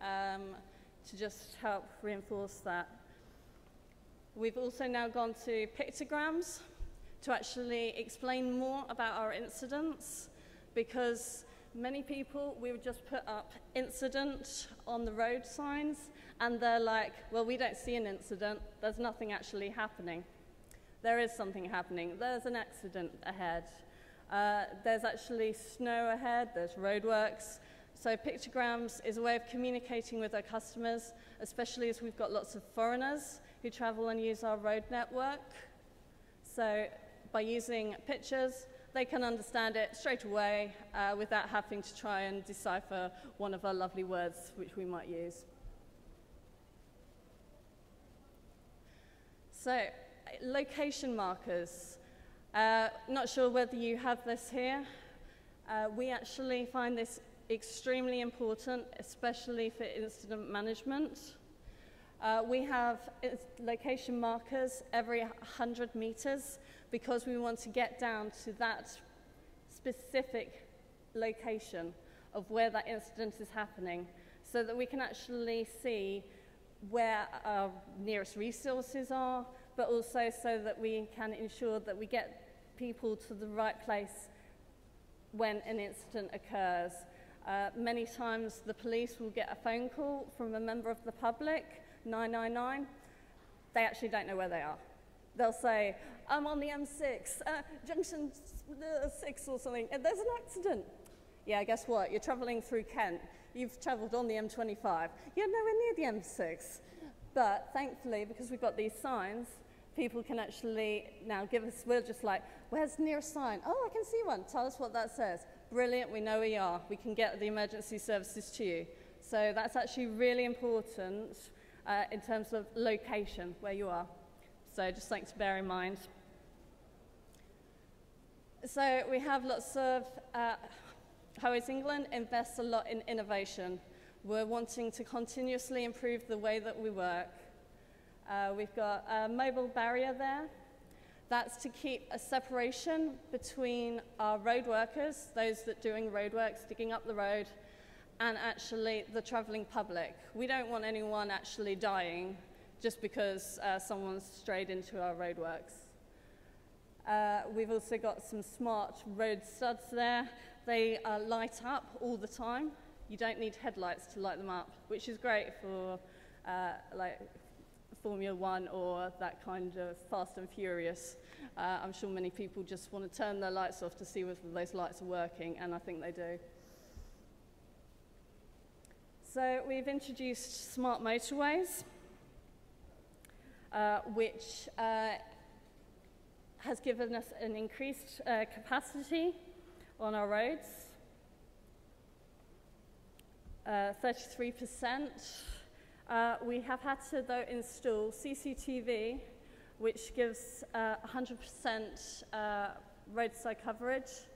[SPEAKER 5] to just help reinforce that. We've also now gone to pictograms to actually explain more about our incidents because many people, we would just put up incident on the road signs and they're like, well, we don't see an incident, there's nothing actually happening. There is something happening, there's an accident ahead. There's actually snow ahead, there's roadworks. So pictograms is a way of communicating with our customers, especially as we've got lots of foreigners who travel and use our road network. So by using pictures, they can understand it straight away without having to try and decipher one of our lovely words which we might use. So, location markers. Not sure whether you have this here. We actually find this extremely important, especially for incident management. We have location markers every 100 meters because we want to get down to that specific location of where that incident is happening so that we can actually see where our nearest resources are, but also so that we can ensure that we get people to the right place when an incident occurs. Many times the police will get a phone call from a member of the public, 999. They actually don't know where they are. They'll say, I'm on the M6, junction 6 or something, and there's an accident. Yeah, guess what? You're traveling through Kent. You've traveled on the M25. You're nowhere near the M6. But thankfully, because we've got these signs, people can actually now give us, we're just like, where's the nearest sign? Oh, I can see one. Tell us what that says. Brilliant, we know where you are. We can get the emergency services to you. So that's actually really important in terms of location, where you are. So just something to bear in mind. So we have lots of, Highways England invests a lot in innovation. We're wanting to continuously improve the way that we work. We've got a mobile barrier there. That's to keep a separation between our road workers, those that are doing road work, digging up the road, and actually the travelling public. We don't want anyone actually dying just because someone's strayed into our roadworks. We've also got some smart road studs there. They light up all the time. You don't need headlights to light them up, which is great for like Formula One or that kind of Fast and Furious. I'm sure many people just want to turn their lights off to see whether those lights are working, and I think they do. So we've introduced smart motorways, which has given us an increased capacity on our roads, 33%. We have had to, though, install CCTV, which gives 100% roadside coverage,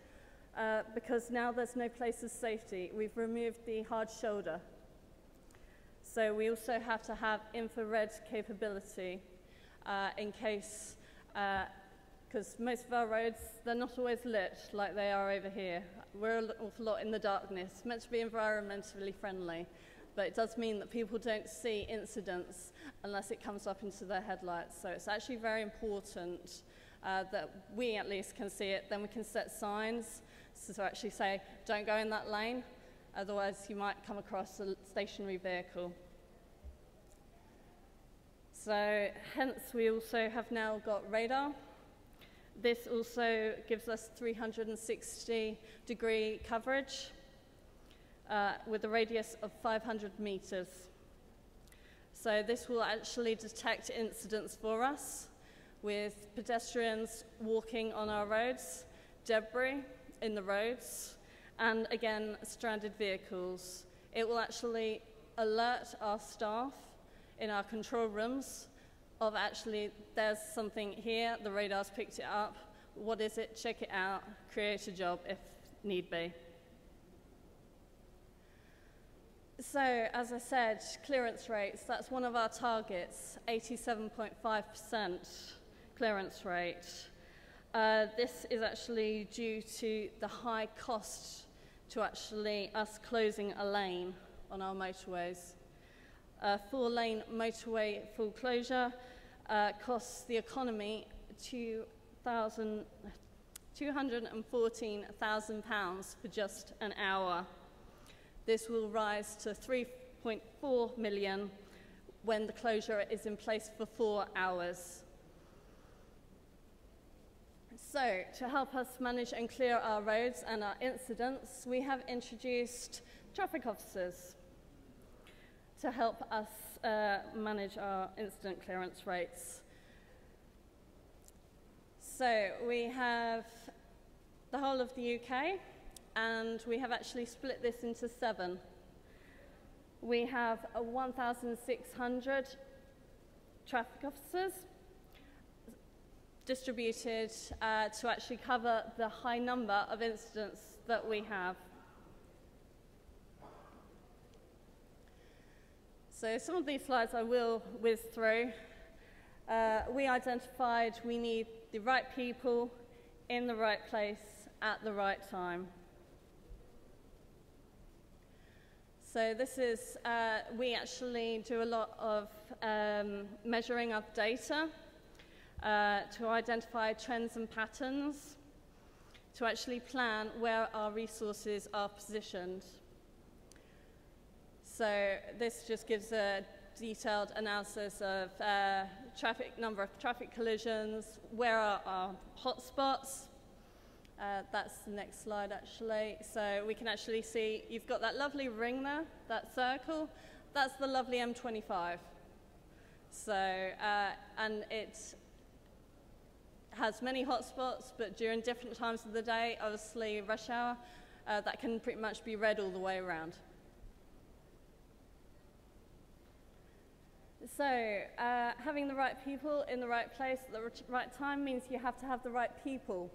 [SPEAKER 5] because now there's no place of safety. We've removed the hard shoulder. So we also have to have infrared capability in case, because most of our roads, they're not always lit like they are over here. We're an awful lot in the darkness. It's meant to be environmentally friendly, but it does mean that people don't see incidents unless it comes up into their headlights. So it's actually very important that we at least can see it. Then we can set signs to actually say, don't go in that lane, otherwise you might come across a stationary vehicle. So hence we also have now got radar. This also gives us 360-degree coverage with a radius of 500 meters. So this will actually detect incidents for us with pedestrians walking on our roads, debris in the roads, and again, stranded vehicles. It will actually alert our staff in our control rooms of actually, there's something here, the radar's picked it up, what is it, check it out, create a job if need be. So, as I said, clearance rates, that's one of our targets, 87.5% clearance rate. This is actually due to the high cost to actually us closing a lane on our motorways. A 4-lane motorway full closure costs the economy £214,000 for just an hour. This will rise to 3.4 million when the closure is in place for 4 hours. So, to help us manage and clear our roads and our incidents, we have introduced traffic officers to help us manage our incident clearance rates. So we have the whole of the UK, and we have actually split this into 7. We have 1,600 traffic officers, distributed to actually cover the high number of incidents that we have. So some of these slides I will whiz through. We identified we need the right people in the right place at the right time. So this is, we actually do a lot of measuring of data to identify trends and patterns, to actually plan where our resources are positioned. So this just gives a detailed analysis of number of traffic collisions, where are our hotspots. That's the next slide, actually. So we can actually see you've got that lovely ring there, that circle. That's the lovely M25. So, and it has many hotspots, but during different times of the day, obviously rush hour, that can pretty much be red all the way around. So, having the right people in the right place at the right time means you have to have the right people.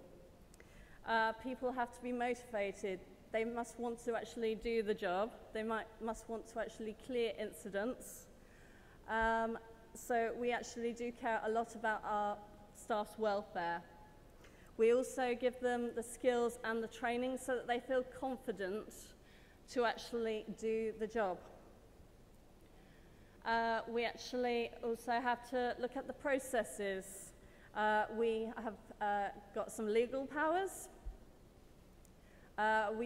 [SPEAKER 5] People have to be motivated. They must want to actually do the job. They must want to actually clear incidents. So we actually do care a lot about our staff's welfare. We also give them the skills and the training so that they feel confident to actually do the job. We actually also have to look at the processes. We have got some legal powers. We're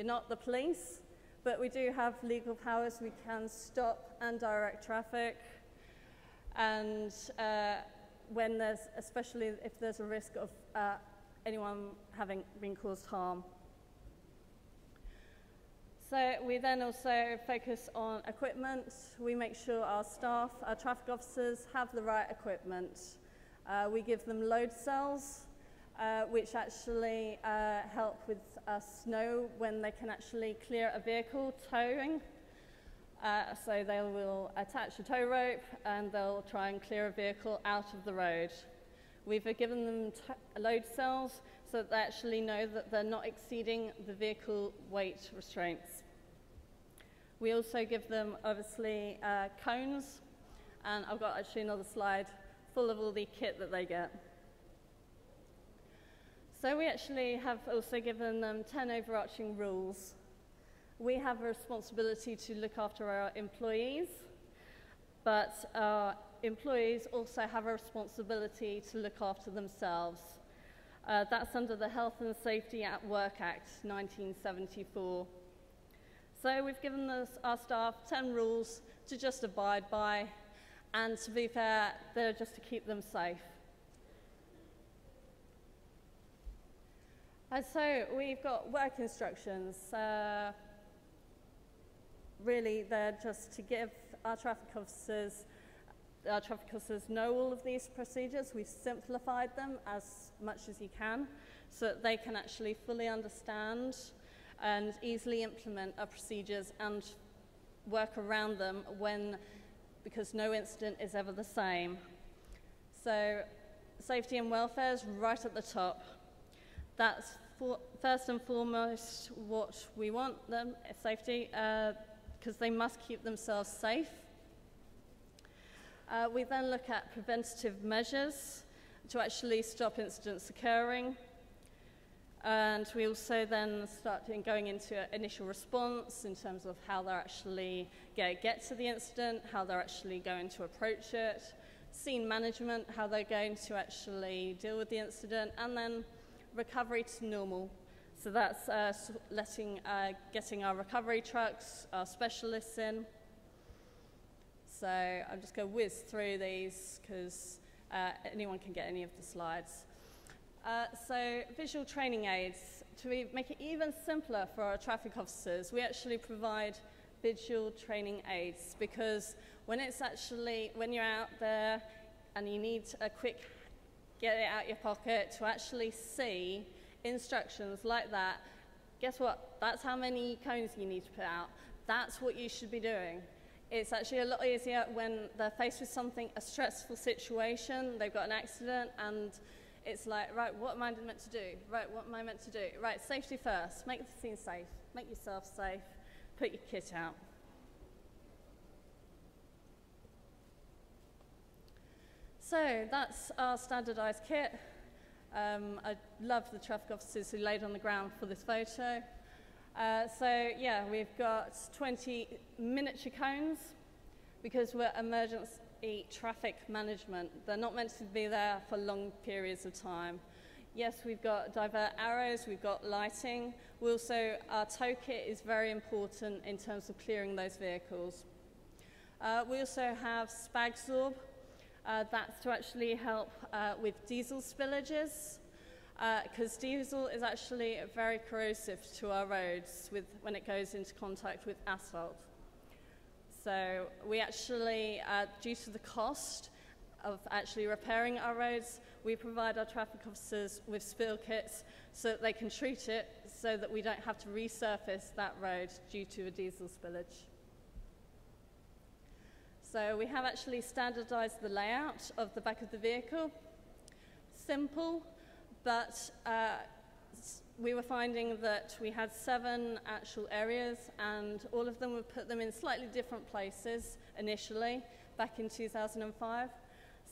[SPEAKER 5] not the police, but we do have legal powers. We can stop and direct traffic. And when there's, especially if there's a risk of anyone having been caused harm. So we then also focus on equipment. We make sure our staff, our traffic officers, have the right equipment. We give them load cells, which actually help with snow when they can actually clear a vehicle towing. So they will attach a tow rope and they'll try and clear a vehicle out of the road. We've given them load cells so that they actually know that they're not exceeding the vehicle weight restraints. We also give them, obviously, cones, and I've got actually another slide full of all the kit that they get. So we actually have also given them 10 overarching rules. We have a responsibility to look after our employees, but our employees also have a responsibility to look after themselves. That's under the Health and Safety at Work Act 1974. So we've given our staff 10 rules to just abide by, and to be fair, they're just to keep them safe. So we've got work instructions. Really, they're just to give our traffic officers know all of these procedures. We've simplified them as much as you can so that they can actually fully understand and easily implement our procedures and work around them because no incident is ever the same. So safety and welfare is right at the top. That's first and foremost what we want them, safety, because they must keep themselves safe. We then look at preventative measures to actually stop incidents occurring. And we also then start going into initial response in terms of how they're actually get to the incident, how they're actually going to approach it, scene management, how they're going to actually deal with the incident, and then recovery to normal. So that's getting our recovery trucks, our specialists in. So I'm just going to whiz through these because anyone can get any of the slides. So visual training aids, to make it even simpler for our traffic officers, we actually provide visual training aids because when you're out there and you need a quick get it out your pocket to actually see instructions like that, guess what? That's how many cones you need to put out. That's what you should be doing. It's actually a lot easier when they're faced with something, a stressful situation, they've got an accident, and it's like, right, what am I meant to do? Right, what am I meant to do? Right, safety first. Make the scene safe. Make yourself safe. Put your kit out. So that's our standardised kit. I love the traffic officers who laid on the ground for this photo. So yeah, we've got 20 miniature cones because we're emergency traffic management. They're not meant to be there for long periods of time. Yes, we've got divert arrows, we've got lighting. Our tow kit is very important in terms of clearing those vehicles. We also have Spagsorb. That's to actually help with diesel spillages. Because diesel is actually very corrosive to our roads when it goes into contact with asphalt. So we actually, due to the cost of actually repairing our roads, we provide our traffic officers with spill kits so that they can treat it so that we don't have to resurface that road due to a diesel spillage. So we have actually standardized the layout of the back of the vehicle. Simple. But we were finding that we had 7 actual areas, and all of them would put them in slightly different places initially, back in 2005.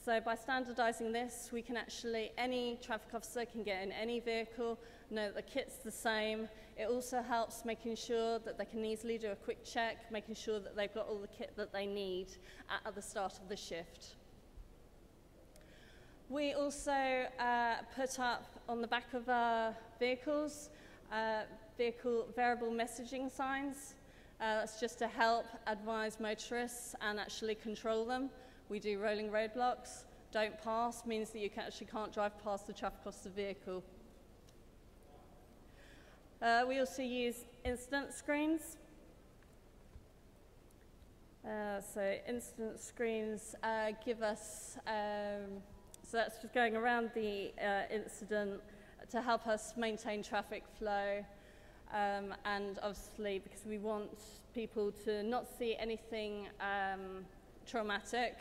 [SPEAKER 5] So by standardizing this, we can actually, any traffic officer can get in any vehicle, know that the kit's the same. It also helps making sure that they can easily do a quick check, making sure that they've got all the kit that they need at the start of the shift. We also put up on the back of our vehicles, vehicle variable messaging signs. That's just to help advise motorists and actually control them. We do rolling roadblocks. Don't pass means that you actually can't drive past the traffic officer vehicle. We also use incident screens. So incident screens give us so that's just going around the incident to help us maintain traffic flow, and obviously because we want people to not see anything traumatic,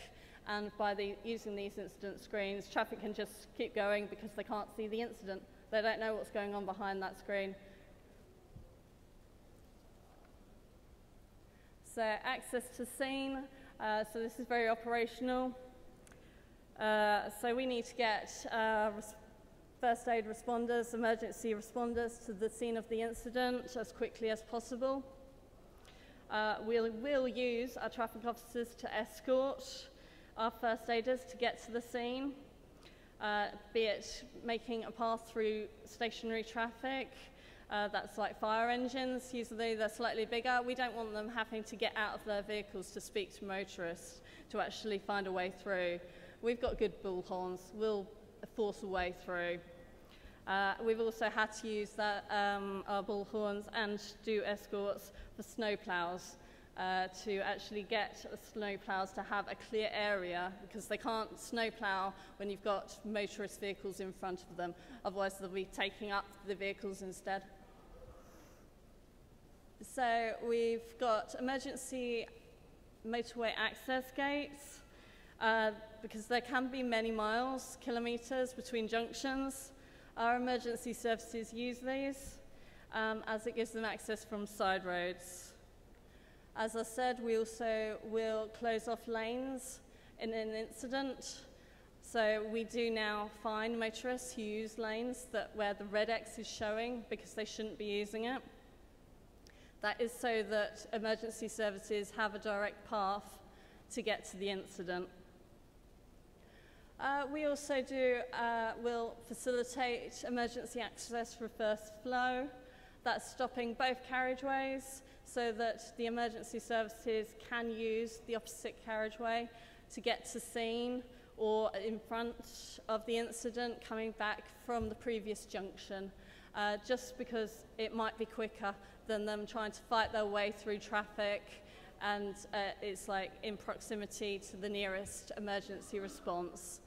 [SPEAKER 5] and by using these incident screens, traffic can just keep going because they can't see the incident. They don't know what's going on behind that screen. So access to scene, so this is very operational. So we need to get first aid responders, emergency responders to the scene of the incident as quickly as possible. We'll use our traffic officers to escort our first aiders to get to the scene, be it making a path through stationary traffic. That's like fire engines, usually they're slightly bigger. We don't want them having to get out of their vehicles to speak to motorists to actually find a way through. We've got good bullhorns, we'll force a way through. We've also had to use our bullhorns and do escorts for snowplows to actually get snowplows to have a clear area, because they can't snowplow when you've got motorist vehicles in front of them, otherwise they'll be taking up the vehicles instead. So we've got emergency motorway access gates, because there can be many miles, kilometres between junctions. Our emergency services use these as it gives them access from side roads. As I said, we also will close off lanes in an incident. So we do now find motorists who use lanes where the red X is showing because they shouldn't be using it. That is so that emergency services have a direct path to get to the incident. We also will facilitate emergency access for first flow. That's stopping both carriageways so that the emergency services can use the opposite carriageway to get to scene, or in front of the incident coming back from the previous junction, just because it might be quicker than them trying to fight their way through traffic, and it's like in proximity to the nearest emergency response.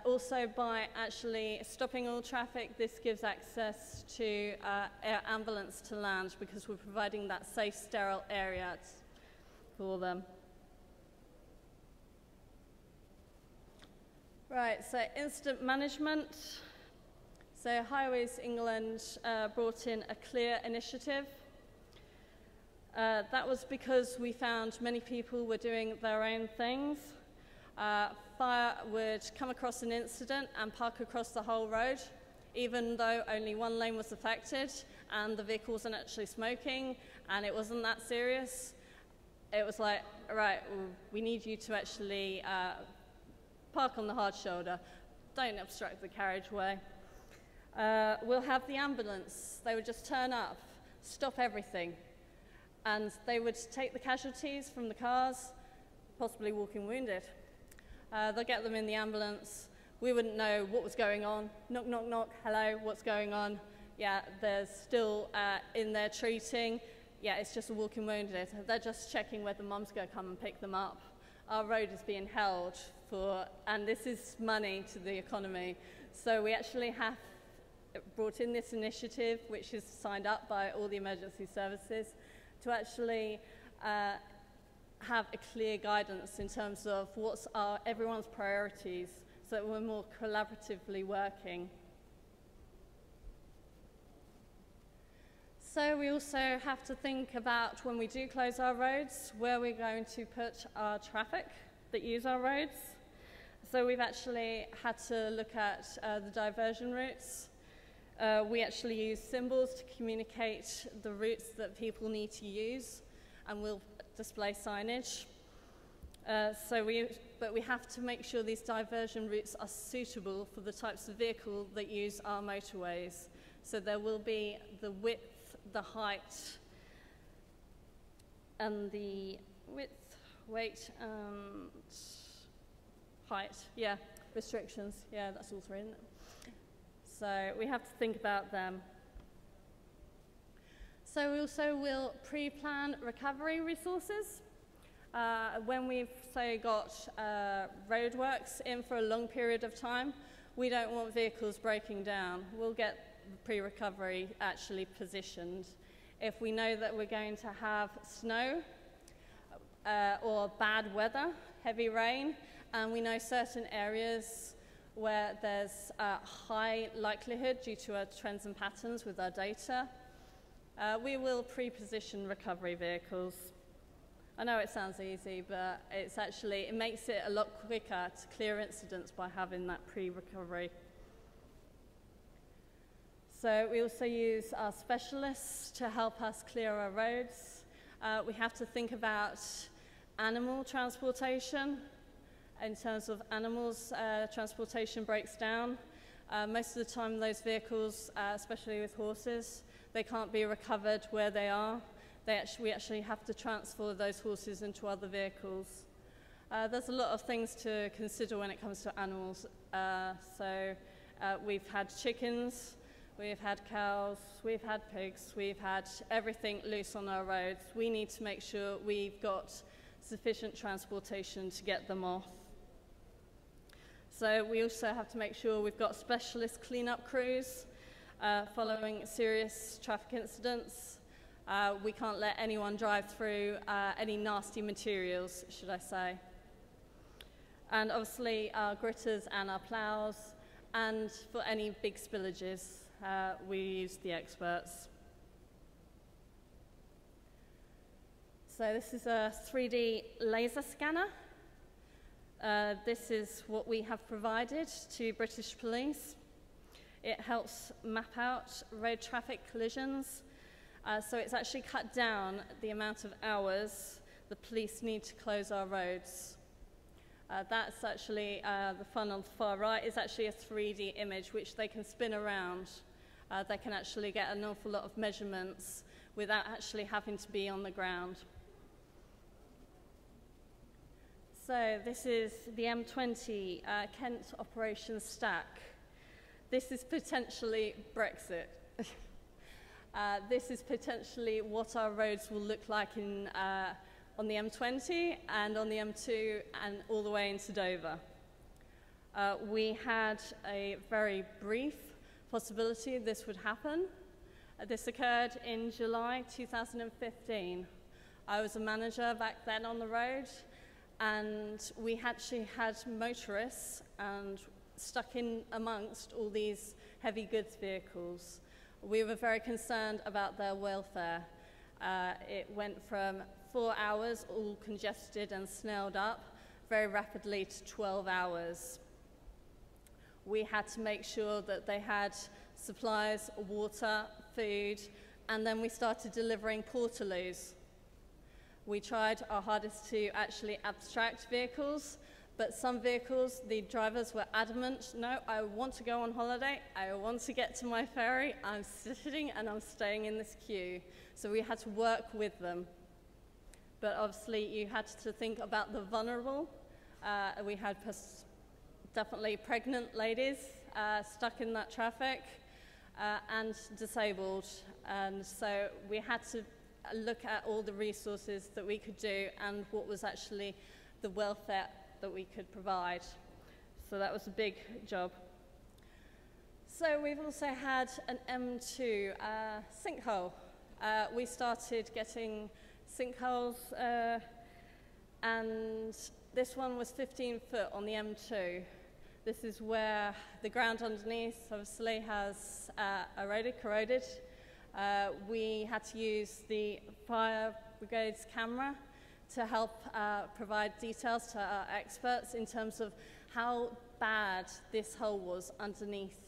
[SPEAKER 5] Also, by actually stopping all traffic, this gives access to air ambulance to land, because we're providing that safe, sterile area for them. Right, so incident management. So Highways England brought in a clear initiative. That was because we found many people were doing their own things. Fire would come across an incident and park across the whole road, even though only one lane was affected and the vehicle wasn't actually smoking and it wasn't that serious. It was like, right, well, we need you to actually park on the hard shoulder. Don't obstruct the carriageway. We'll have the ambulance. They would just turn up, stop everything, and they would take the casualties from the cars, possibly walking wounded. They'll get them in the ambulance. We wouldn't know what was going on. Knock, knock, knock, hello, what's going on? Yeah, they're still in there treating. Yeah, it's just a walking wounded. They're just checking whether mum's going to come and pick them up. Our road is being held for, and this is money to the economy. So we actually have brought in this initiative, which is signed up by all the emergency services, to actually have a clear guidance in terms of what's everyone's priorities, so that we're more collaboratively working. So we also have to think about, when we do close our roads, where we're going to put our traffic that use our roads. So we've actually had to look at the diversion routes. We actually use symbols to communicate the routes that people need to use, and we'll display signage. But we have to make sure these diversion routes are suitable for the types of vehicle that use our motorways. So there will be the width, the height, and the width, weight, and height. Yeah, restrictions. Yeah, that's all three, isn't it? So we have to think about them. So we also will pre-plan recovery resources. When we've, say, got roadworks in for a long period of time, we don't want vehicles breaking down. We'll get pre-recovery actually positioned. If we know that we're going to have snow or bad weather, heavy rain, and we know certain areas where there's a high likelihood due to our trends and patterns with our data, we will pre-position recovery vehicles. I know it sounds easy, but it makes it a lot quicker to clear incidents by having that pre-recovery. So we also use our specialists to help us clear our roads. We have to think about animal transportation. In terms of animals, transportation breaks down. Most of the time those vehicles, especially with horses, they can't be recovered where they are. We actually have to transfer those horses into other vehicles. There's a lot of things to consider when it comes to animals. We've had chickens, we've had cows, we've had pigs, we've had everything loose on our roads. We need to make sure we've got sufficient transportation to get them off. So we also have to make sure we've got specialist cleanup crews following serious traffic incidents. We can't let anyone drive through any nasty materials, should I say. And obviously our gritters and our ploughs, and for any big spillages, we use the experts. So this is a 3D laser scanner. This is what we have provided to British Police. It helps map out road traffic collisions. So it's actually cut down the amount of hours the police need to close our roads. That's actually, the fun on the far right is actually a 3D image which they can spin around. They can actually get an awful lot of measurements without actually having to be on the ground. So this is the M20 Kent Operations Stack. This is potentially Brexit. This is potentially what our roads will look like on the M20 and on the M2 and all the way into Dover. We had a very brief possibility this would happen. This occurred in July 2015. I was a manager back then on the road, and we actually had motorists and stuck in amongst all these heavy goods vehicles. We were very concerned about their welfare. It went from 4 hours all congested and snailed up very rapidly to 12 hours. We had to make sure that they had supplies, water, food, and then we started delivering portaloos. We tried our hardest to actually abstract vehicles, but some vehicles, the drivers were adamant, no, I want to go on holiday, I want to get to my ferry, I'm sitting and I'm staying in this queue. So we had to work with them. But obviously you had to think about the vulnerable. We had definitely pregnant ladies stuck in that traffic and disabled. And so we had to look at all the resources that we could do and what was actually the welfare that we could provide. So that was a big job. So we've also had an M2 sinkhole. We started getting sinkholes, and this one was 15 foot on the M2. This is where the ground underneath obviously has corroded. We had to use the fire brigade's camera to help provide details to our experts in terms of how bad this hole was underneath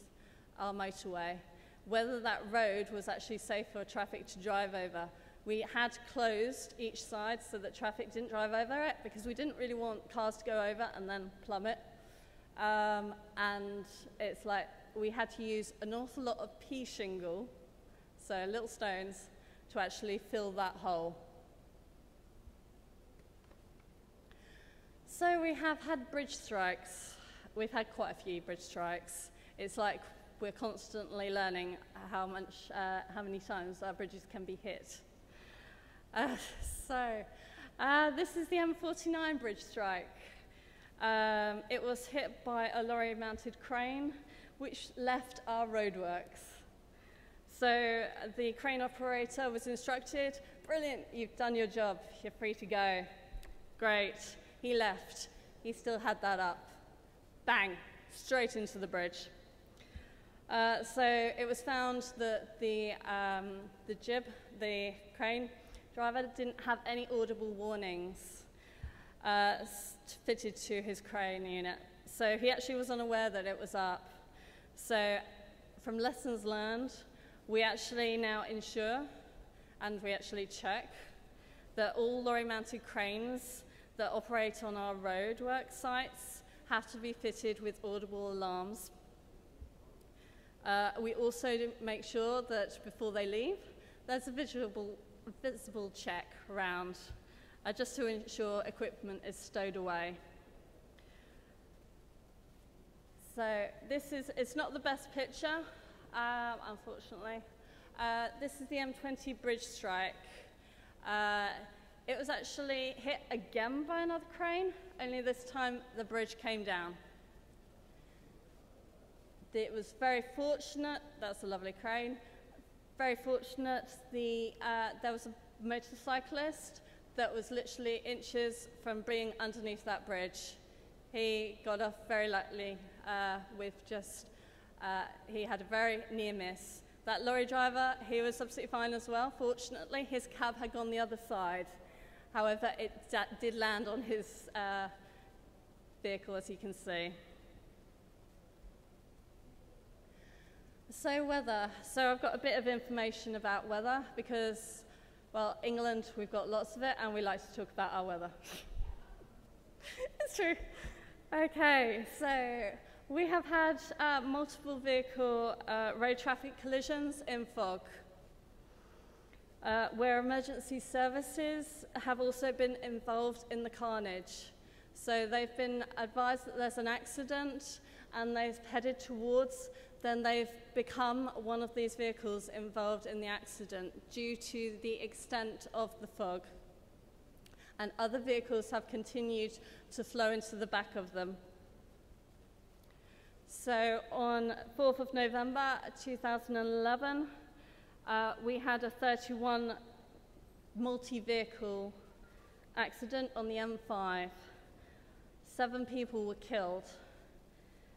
[SPEAKER 5] our motorway, whether that road was actually safe for traffic to drive over. We had closed each side so that traffic didn't drive over it because we didn't really want cars to go over and then plummet. And it's like we had to use an awful lot of pea shingle, so little stones, to actually fill that hole. So we have had bridge strikes. We've had quite a few bridge strikes. It's like we're constantly learning how many times our bridges can be hit. This is the M49 bridge strike. It was hit by a lorry-mounted crane, which left our roadworks. So the crane operator was instructed, brilliant, you've done your job, you're free to go. Great. He left. He still had that up. Bang, straight into the bridge. So it was found that the jib, the crane driver, didn't have any audible warnings fitted to his crane unit. So he actually was unaware that it was up. So from lessons learned, we actually now ensure and we actually check that all lorry-mounted cranes that operate on our roadwork sites have to be fitted with audible alarms. We also make sure that before they leave, there's a visible check around, just to ensure equipment is stowed away. So it's not the best picture, unfortunately. This is the M20 bridge strike. It was actually hit again by another crane, only this time the bridge came down. It was very fortunate, that's a lovely crane, very fortunate there was a motorcyclist that was literally inches from being underneath that bridge. He got off very lightly with just, he had a very near miss. That lorry driver, he was absolutely fine as well. Fortunately, his cab had gone the other side. However, it did land on his vehicle, as you can see. So weather. So I've got a bit of information about weather because, well, England, we've got lots of it, and we like to talk about our weather. It's true. Okay, so we have had multiple vehicle road traffic collisions in fog, where emergency services have also been involved in the carnage. So they've been advised that there's an accident and they've headed towards, then they've become one of these vehicles involved in the accident due to the extent of the fog. And other vehicles have continued to flow into the back of them. So on 4th of November 2011, we had a 31 multi-vehicle accident on the M5. 7 people were killed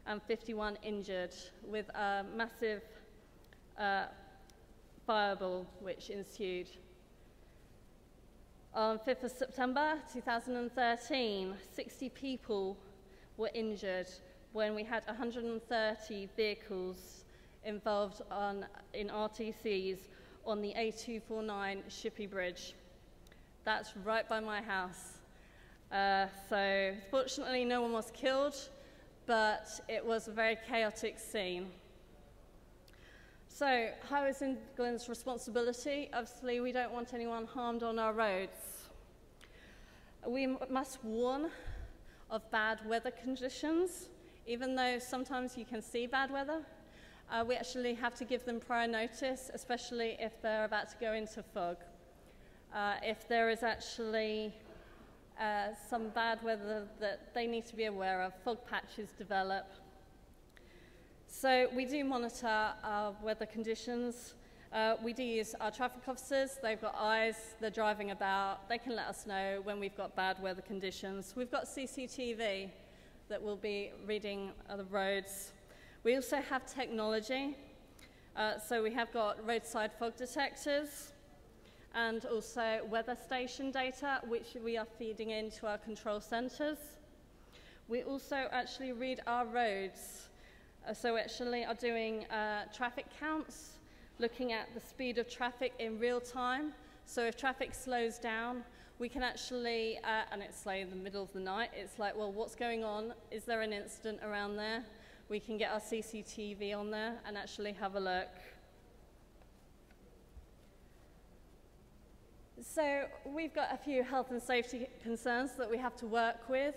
[SPEAKER 5] and 51 injured, with a massive fireball which ensued. On 5th of September 2013, 60 people were injured when we had 130 vehicles involved in RTCs on the A249 Shippey Bridge. That's right by my house. So fortunately no one was killed, but it was a very chaotic scene. So Highways England's responsibility, obviously we don't want anyone harmed on our roads. We must warn of bad weather conditions. Even though sometimes you can see bad weather, we actually have to give them prior notice, especially if they're about to go into fog. If there is actually some bad weather that they need to be aware of, fog patches develop. So we do monitor our weather conditions. We do use our traffic officers. They've got eyes, they're driving about. They can let us know when we've got bad weather conditions. We've got CCTV that will be reading the roads. We also have technology. So we have got roadside fog detectors and also weather station data, which we are feeding into our control centres. We also actually read our roads. So we actually are doing traffic counts, looking at the speed of traffic in real time. So if traffic slows down, we can actually, and it's like in the middle of the night, it's like, well, what's going on? Is there an incident around there? We can get our CCTV on there and actually have a look. So we've got a few health and safety concerns that we have to work with.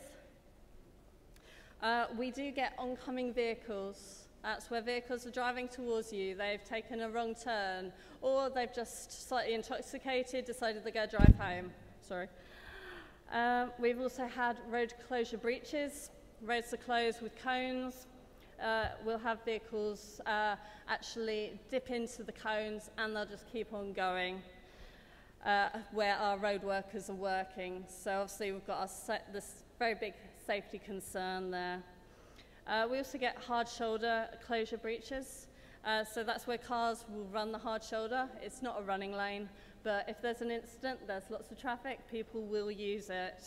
[SPEAKER 5] We do get oncoming vehicles. That's where vehicles are driving towards you. They've taken a wrong turn, or they've just slightly intoxicated, decided they're going to drive home. Sorry. We've also had road closure breaches. Roads are closed with cones. We'll have vehicles actually dip into the cones and they'll just keep on going where our road workers are working. So obviously we've got this very big safety concern there. We also get hard shoulder closure breaches. So that's where cars will run the hard shoulder. It's not a running lane, but if there's an incident, there's lots of traffic, people will use it.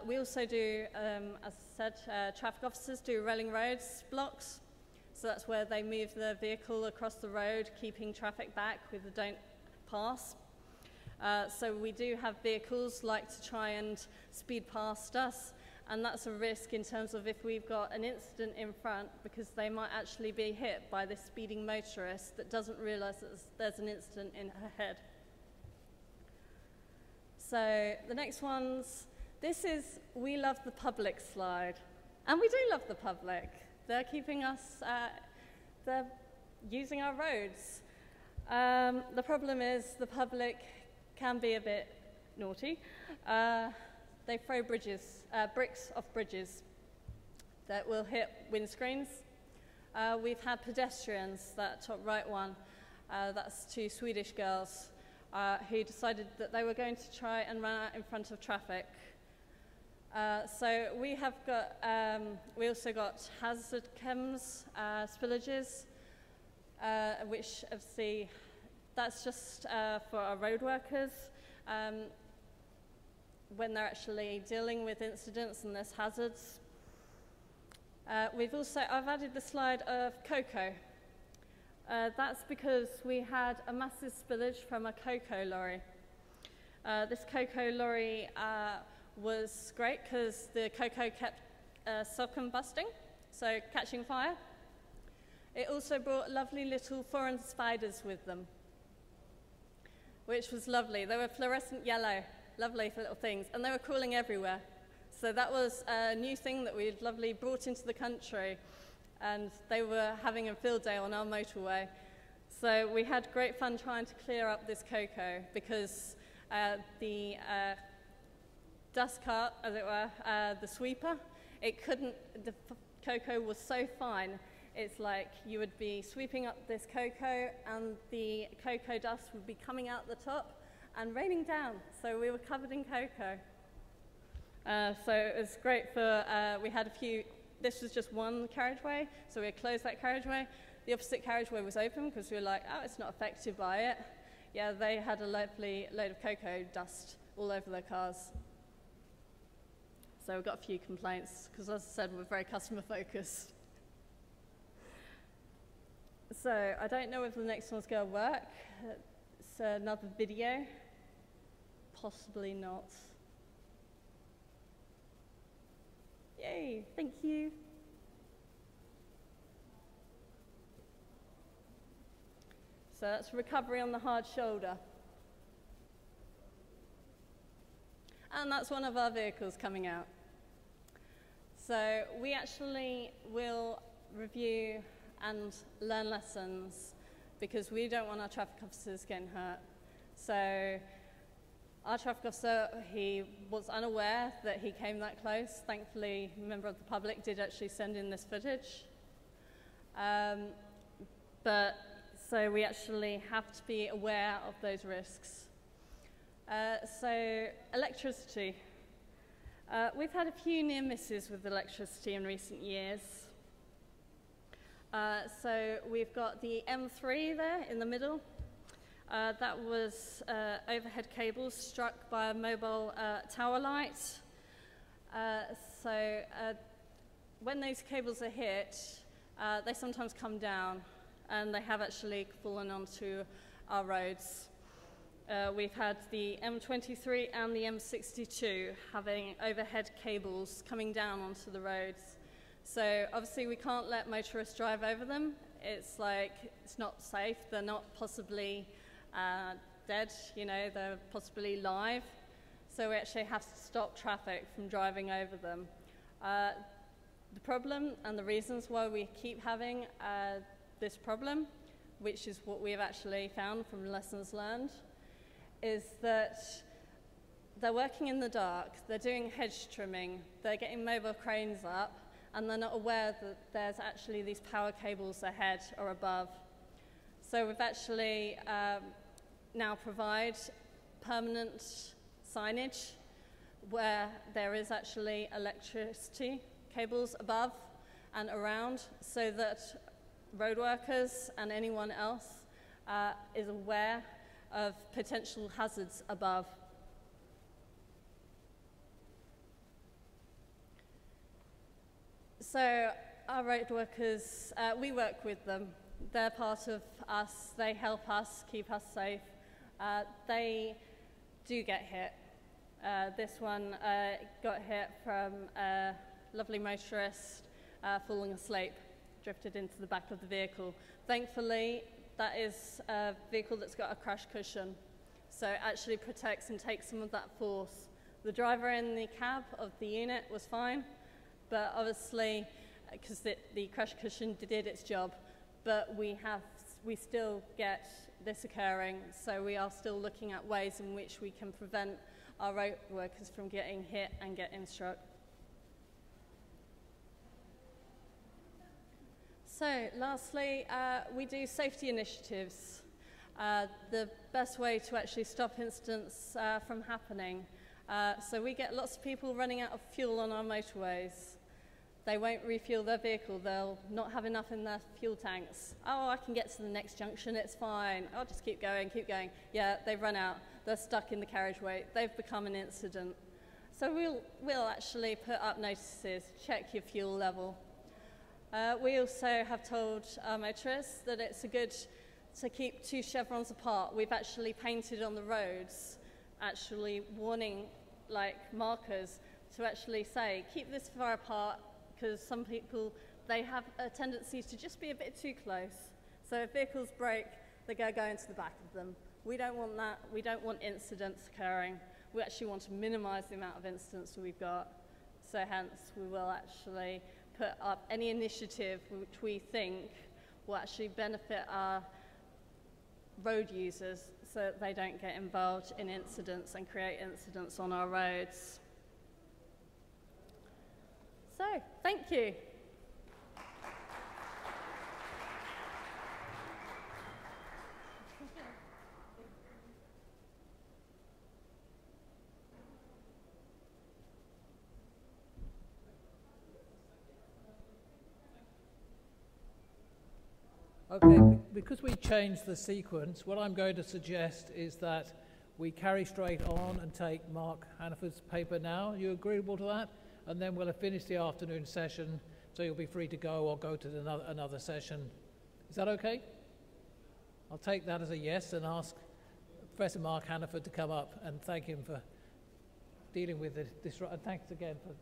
[SPEAKER 5] We also do, as I said, traffic officers do rolling roads blocks. So that's where they move the vehicle across the road, keeping traffic back with the don't pass. So we do have vehicles like to try and speed past us, and that's a risk in terms of if we've got an incident in front, because they might actually be hit by this speeding motorist that doesn't realise that there's an incident in her head. So the next one's, this is We Love the Public slide. And we do love the public. They're keeping us, they're using our roads. The problem is the public can be a bit naughty. They throw bricks off bridges that will hit windscreens. We've had pedestrians, that top right one, that's 2 Swedish girls who decided that they were going to try and run out in front of traffic. So we have got, we also got hazard chems, spillages, which obviously that's just for our road workers when they're actually dealing with incidents and there's hazards. I've added the slide of cocoa. That's because we had a massive spillage from a cocoa lorry. This cocoa lorry was great because the cocoa kept self-combusting, so catching fire. It also brought lovely little foreign spiders with them, which was lovely. They were fluorescent yellow, lovely little things, and they were crawling everywhere. So that was a new thing that we'd lovely brought into the country, and they were having a field day on our motorway. So we had great fun trying to clear up this cocoa because the dust cart, as it were, the sweeper, the cocoa was so fine, it's like you would be sweeping up this cocoa and the cocoa dust would be coming out the top and raining down, so we were covered in cocoa. So it was great for, we had a few, this was just one carriageway, so we had closed that carriageway. The opposite carriageway was open because we were like, oh, it's not affected by it. Yeah, they had a lovely load of cocoa dust all over their cars. So we got a few complaints because, as I said, we're very customer focused. So I don't know if the next one's going to work. It's another video. Possibly not. Yay, thank you. So that's recovery on the hard shoulder. And that's one of our vehicles coming out. So we actually will review and learn lessons because we don't want our traffic officers getting hurt. So our traffic officer, he was unaware that he came that close. Thankfully, a member of the public did actually send in this footage. So we actually have to be aware of those risks. So electricity. We've had a few near misses with electricity in recent years. So we've got the M3 there in the middle. That was overhead cables struck by a mobile tower light. When those cables are hit, they sometimes come down, and they have actually fallen onto our roads. We've had the M23 and the M62 having overhead cables coming down onto the roads. So obviously we can't let motorists drive over them. It's like, it's not safe. They're not possibly dead, you know, they're possibly live. So we actually have to stop traffic from driving over them. The problem and the reasons why we keep having this problem, which is what we have actually found from lessons learned, is that they're working in the dark, they're doing hedge trimming, they're getting mobile cranes up, and they're not aware that there's actually these power cables ahead or above. So we've actually now provide permanent signage where there is actually electricity cables above and around, so that road workers and anyone else is aware of potential hazards above. So our road workers, we work with them. They're part of us. They help us keep us safe. They do get hit. This one got hit from a lovely motorist falling asleep, drifted into the back of the vehicle. Thankfully, that is a vehicle that's got a crash cushion, so it actually protects and takes some of that force. The driver in the cab of the unit was fine, but obviously, because the crash cushion did its job, but we still get this occurring, so we are still looking at ways in which we can prevent our road workers from getting hit and getting struck. So lastly, we do safety initiatives. The best way to actually stop incidents from happening. So we get lots of people running out of fuel on our motorways. They won't refuel their vehicle. They'll not have enough in their fuel tanks. Oh, I can get to the next junction, it's fine. I'll just keep going, keep going. Yeah, they've run out. They're stuck in the carriageway. They've become an incident. So we'll actually put up notices, check your fuel level. We also have told our motorists that it's good to keep 2 chevrons apart. We've actually painted on the roads, actually warning like markers to actually say, keep this far apart, because some people, they have a tendency to just be a bit too close. So if vehicles brake, they're going to go into the back of them. We don't want that. We don't want incidents occurring. We actually want to minimize the amount of incidents we've got. So hence, we will actually put up any initiative which we think will actually benefit our road users so that they don't get involved in incidents and create incidents on our roads. So, thank you.
[SPEAKER 3] because we changed the sequence, what I'm going to suggest is that we carry straight on and take Mark Hannaford's paper now. Are you agreeable to that? And then we'll have finished the afternoon session, so you'll be free to go or go to another session. Is that okay? I'll take that as a yes and ask Professor Mark Hannaford to come up and thank him for dealing with this. And thanks again for...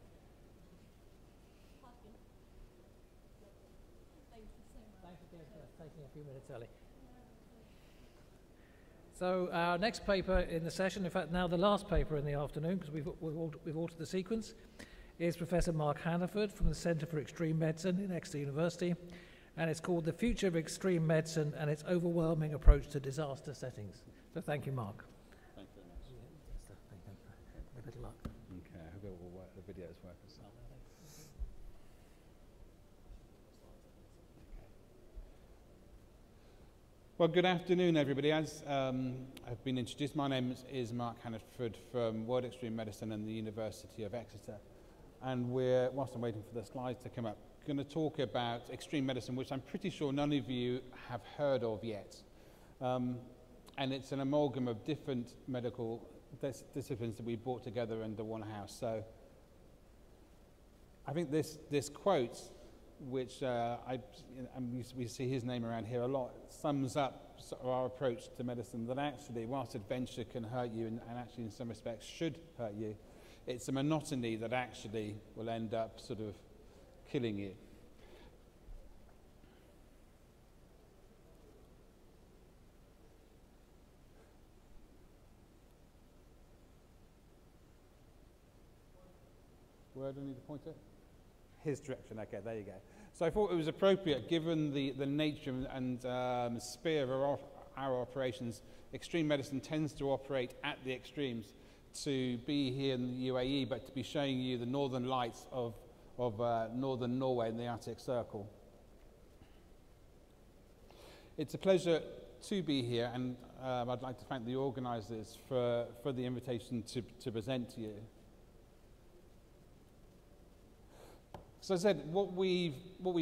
[SPEAKER 3] Thanks again for taking a few minutes early. So our next paper in the session, in fact now the last paper in the afternoon, because we've altered the sequence, is Professor Mark Hannaford from the Centre for Extreme Medicine in Exeter University, and it's called The Future of Extreme Medicine and Its Overwhelming Approach to Disaster Settings. So thank you, Mark.
[SPEAKER 7] Thank you very much.
[SPEAKER 3] A bit of luck.
[SPEAKER 7] Okay, I hope it will work. The videos work as well. Well, good afternoon, everybody. As I've been introduced, my name is Mark Hannaford from World Extreme Medicine and the University of Exeter. And whilst I'm waiting for the slides to come up, going to talk about extreme medicine, which I'm pretty sure none of you have heard of yet. And it's an amalgam of different medical disciplines that we brought together under one house. So I think this quote, which we see his name around here a lot, sums up sort of our approach to medicine, that actually, whilst adventure can hurt you and actually in some respects should hurt you, it's a monotony that actually will end up sort of killing you. Where do I need to point it? His direction, okay, there you go. So I thought it was appropriate, given the nature and sphere of our operations. Extreme medicine tends to operate at the extremes, to be here in the UAE, but to be showing you the northern lights of northern Norway in the Arctic Circle. It's a pleasure to be here, and I'd like to thank the organisers for the invitation to present to you. So as I said, what we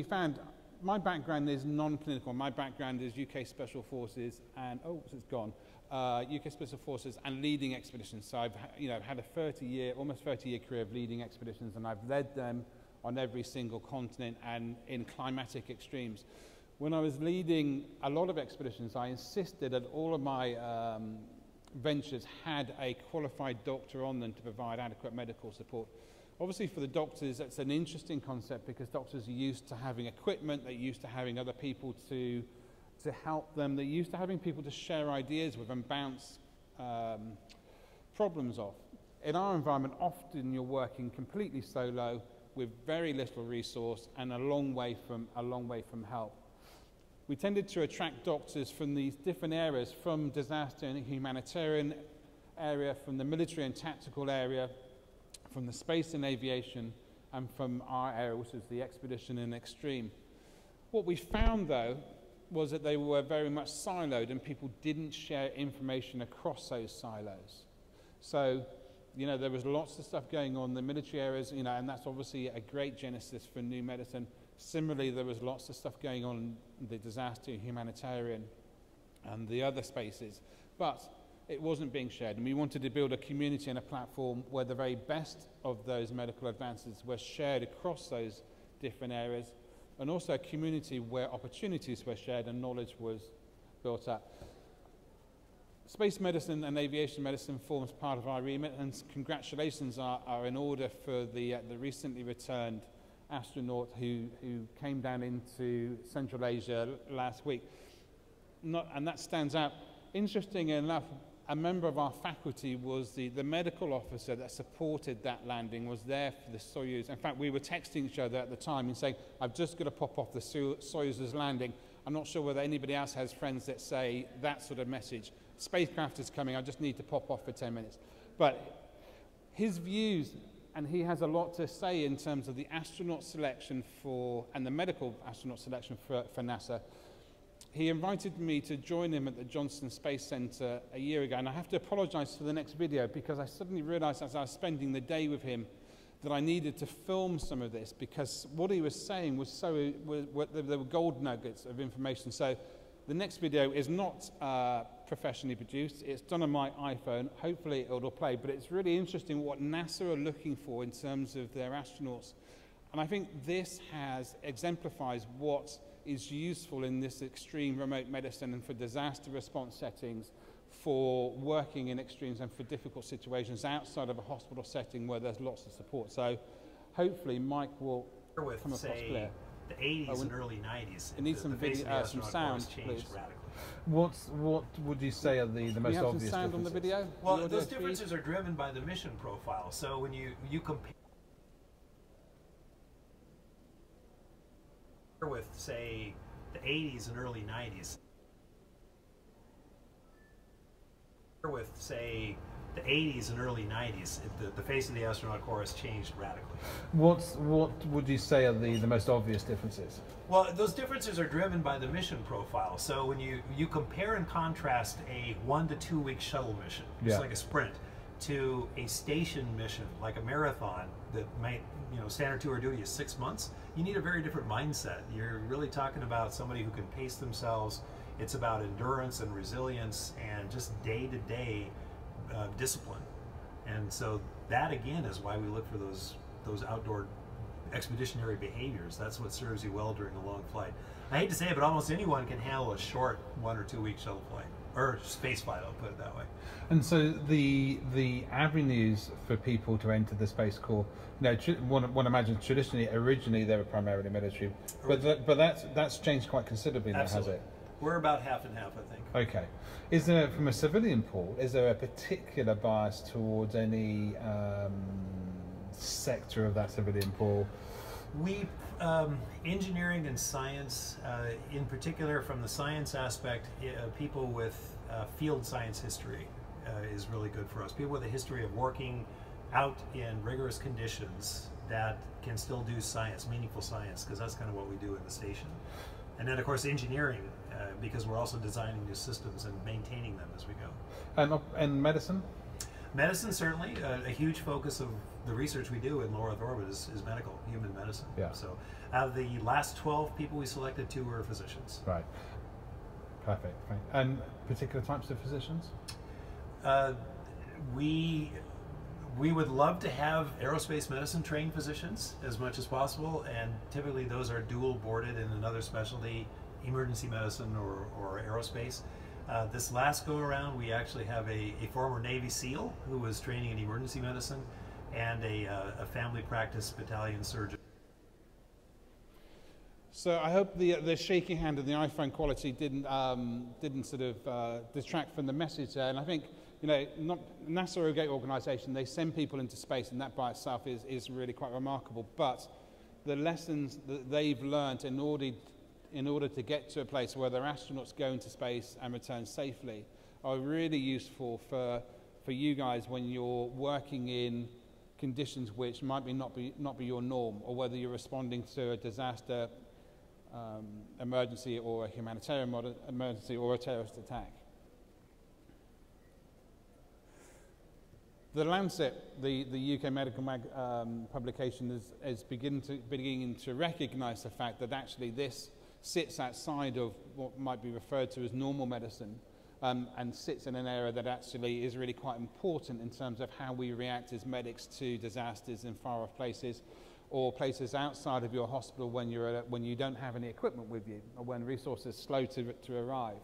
[SPEAKER 7] found, my background is non-clinical. My background is UK Special Forces and, UK Special Forces and leading expeditions. So I've had a almost 30-year career of leading expeditions, and I've led them on every single continent and in climatic extremes. When I was leading a lot of expeditions, I insisted that all of my ventures had a qualified doctor on them to provide adequate medical support. Obviously, for the doctors, that's an interesting concept because doctors are used to having equipment, they're used to having other people to help them, they're used to having people to share ideas with and bounce problems off. In our environment, often you're working completely solo with very little resource and a long way from help. We tended to attract doctors from these different areas, from disaster and humanitarian area, from the military and tactical area, from the space and aviation, and from our area, which is the expedition and extreme. What we found, though, was that they were very much siloed and people didn't share information across those silos. So, there was lots of stuff going on in the military areas, and that's obviously a great genesis for new medicine. Similarly, there was lots of stuff going on in the disaster, humanitarian, and the other spaces. But it wasn't being shared, and we wanted to build a community and a platform where the very best of those medical advances were shared across those different areas, and also a community where opportunities were shared and knowledge was built up. Space medicine and aviation medicine forms part of our remit, and congratulations are in order for the recently returned astronaut who came down into Central Asia last week. And that stands out. Interesting enough, a member of our faculty was the medical officer that supported that landing, was there for the Soyuz. In fact, we were texting each other at the time and saying, I've just got to pop off the Soyuz's landing. I'm not sure whether anybody else has friends that say that sort of message. Spacecraft is coming, I just need to pop off for 10 minutes. But his views, and he has a lot to say in terms of the astronaut selection and the medical astronaut selection for NASA. He invited me to join him at the Johnson Space Center a year ago, and I have to apologize for the next video because I suddenly realized as I was spending the day with him that I needed to film some of this because what he was saying was there were gold nuggets of information. So The next video is not professionally produced. It's done on my iPhone. Hopefully it'll play, but it's really interesting what NASA are looking for in terms of their astronauts. And I think this exemplifies what is useful in this extreme remote medicine and for disaster response settings, for working in extremes and for difficult situations outside of a hospital setting where there's lots of support. So hopefully Mike will come across clear.
[SPEAKER 8] The 80s and early 90s.
[SPEAKER 7] It needs some video, some sound, please.
[SPEAKER 9] What would you say are the most
[SPEAKER 7] have
[SPEAKER 9] obvious
[SPEAKER 7] some sound
[SPEAKER 9] differences?
[SPEAKER 7] on the video?
[SPEAKER 8] Well, those differences are driven by the mission profile. So when you compare with, say, the 80s and early 90s, with, say, the 80s and early 90s, the face of the astronaut corps has changed radically.
[SPEAKER 9] What would you say are the most obvious differences?
[SPEAKER 8] Well, those differences are driven by the mission profile. So when you compare and contrast a 1 to 2 week shuttle mission, just like a sprint, to a station mission like a marathon that might, standard tour duty is 6 months, you need a very different mindset. You're really talking about somebody who can pace themselves. It's about endurance and resilience and just day-to-day discipline. And so that again is why we look for those outdoor expeditionary behaviors. That's what serves you well during a long flight. I hate to say it, but almost anyone can handle a short 1 or 2 week shuttle flight, or space flight, I'll put it that way. And
[SPEAKER 9] so the avenues for people to enter the Space Corps, one imagines traditionally, originally they were primarily military, but that's changed quite considerably now, has it?
[SPEAKER 8] We're about half and half, I think.
[SPEAKER 9] Okay. Is there, from a civilian pool, is there a particular bias towards any sector of that civilian pool?
[SPEAKER 8] We, engineering and science, in particular from the science aspect, people with field science history is really good for us. People with a history of working out in rigorous conditions that can still do science, meaningful science, because that's kind of what we do in the station. And then, of course, engineering, because we're also designing new systems and maintaining them as we go.
[SPEAKER 9] And medicine?
[SPEAKER 8] Medicine, certainly. A huge focus of the research we do in low Earth orbit is medical, human medicine.
[SPEAKER 9] Yeah.
[SPEAKER 8] So out of the last 12 people we selected, 2 were physicians.
[SPEAKER 9] Right. Perfect. And particular types of physicians?
[SPEAKER 8] We would love to have aerospace medicine trained physicians as much as possible, and typically those are dual boarded in another specialty, emergency medicine or aerospace. This last go around, we actually have a former Navy SEAL who was training in emergency medicine, and a family practice battalion surgeon.
[SPEAKER 7] So I hope the shaky hand and the iPhone quality didn't sort of distract from the message there. And I think, NASA are a great organisation. They send people into space, and that by itself is really quite remarkable. But the lessons that they've learned in order to get to a place where their astronauts go into space and return safely are really useful for you guys when you're working in conditions which might not be your norm, or whether you're responding to a disaster emergency or a humanitarian emergency or a terrorist attack. The Lancet, the UK medical publication, is beginning to recognise the fact that actually this sits outside of what might be referred to as normal medicine, and sits in an area that actually is really quite important in terms of how we react as medics to disasters in far-off places, or places outside of your hospital when you don't have any equipment with you, or when resources are slow to arrive.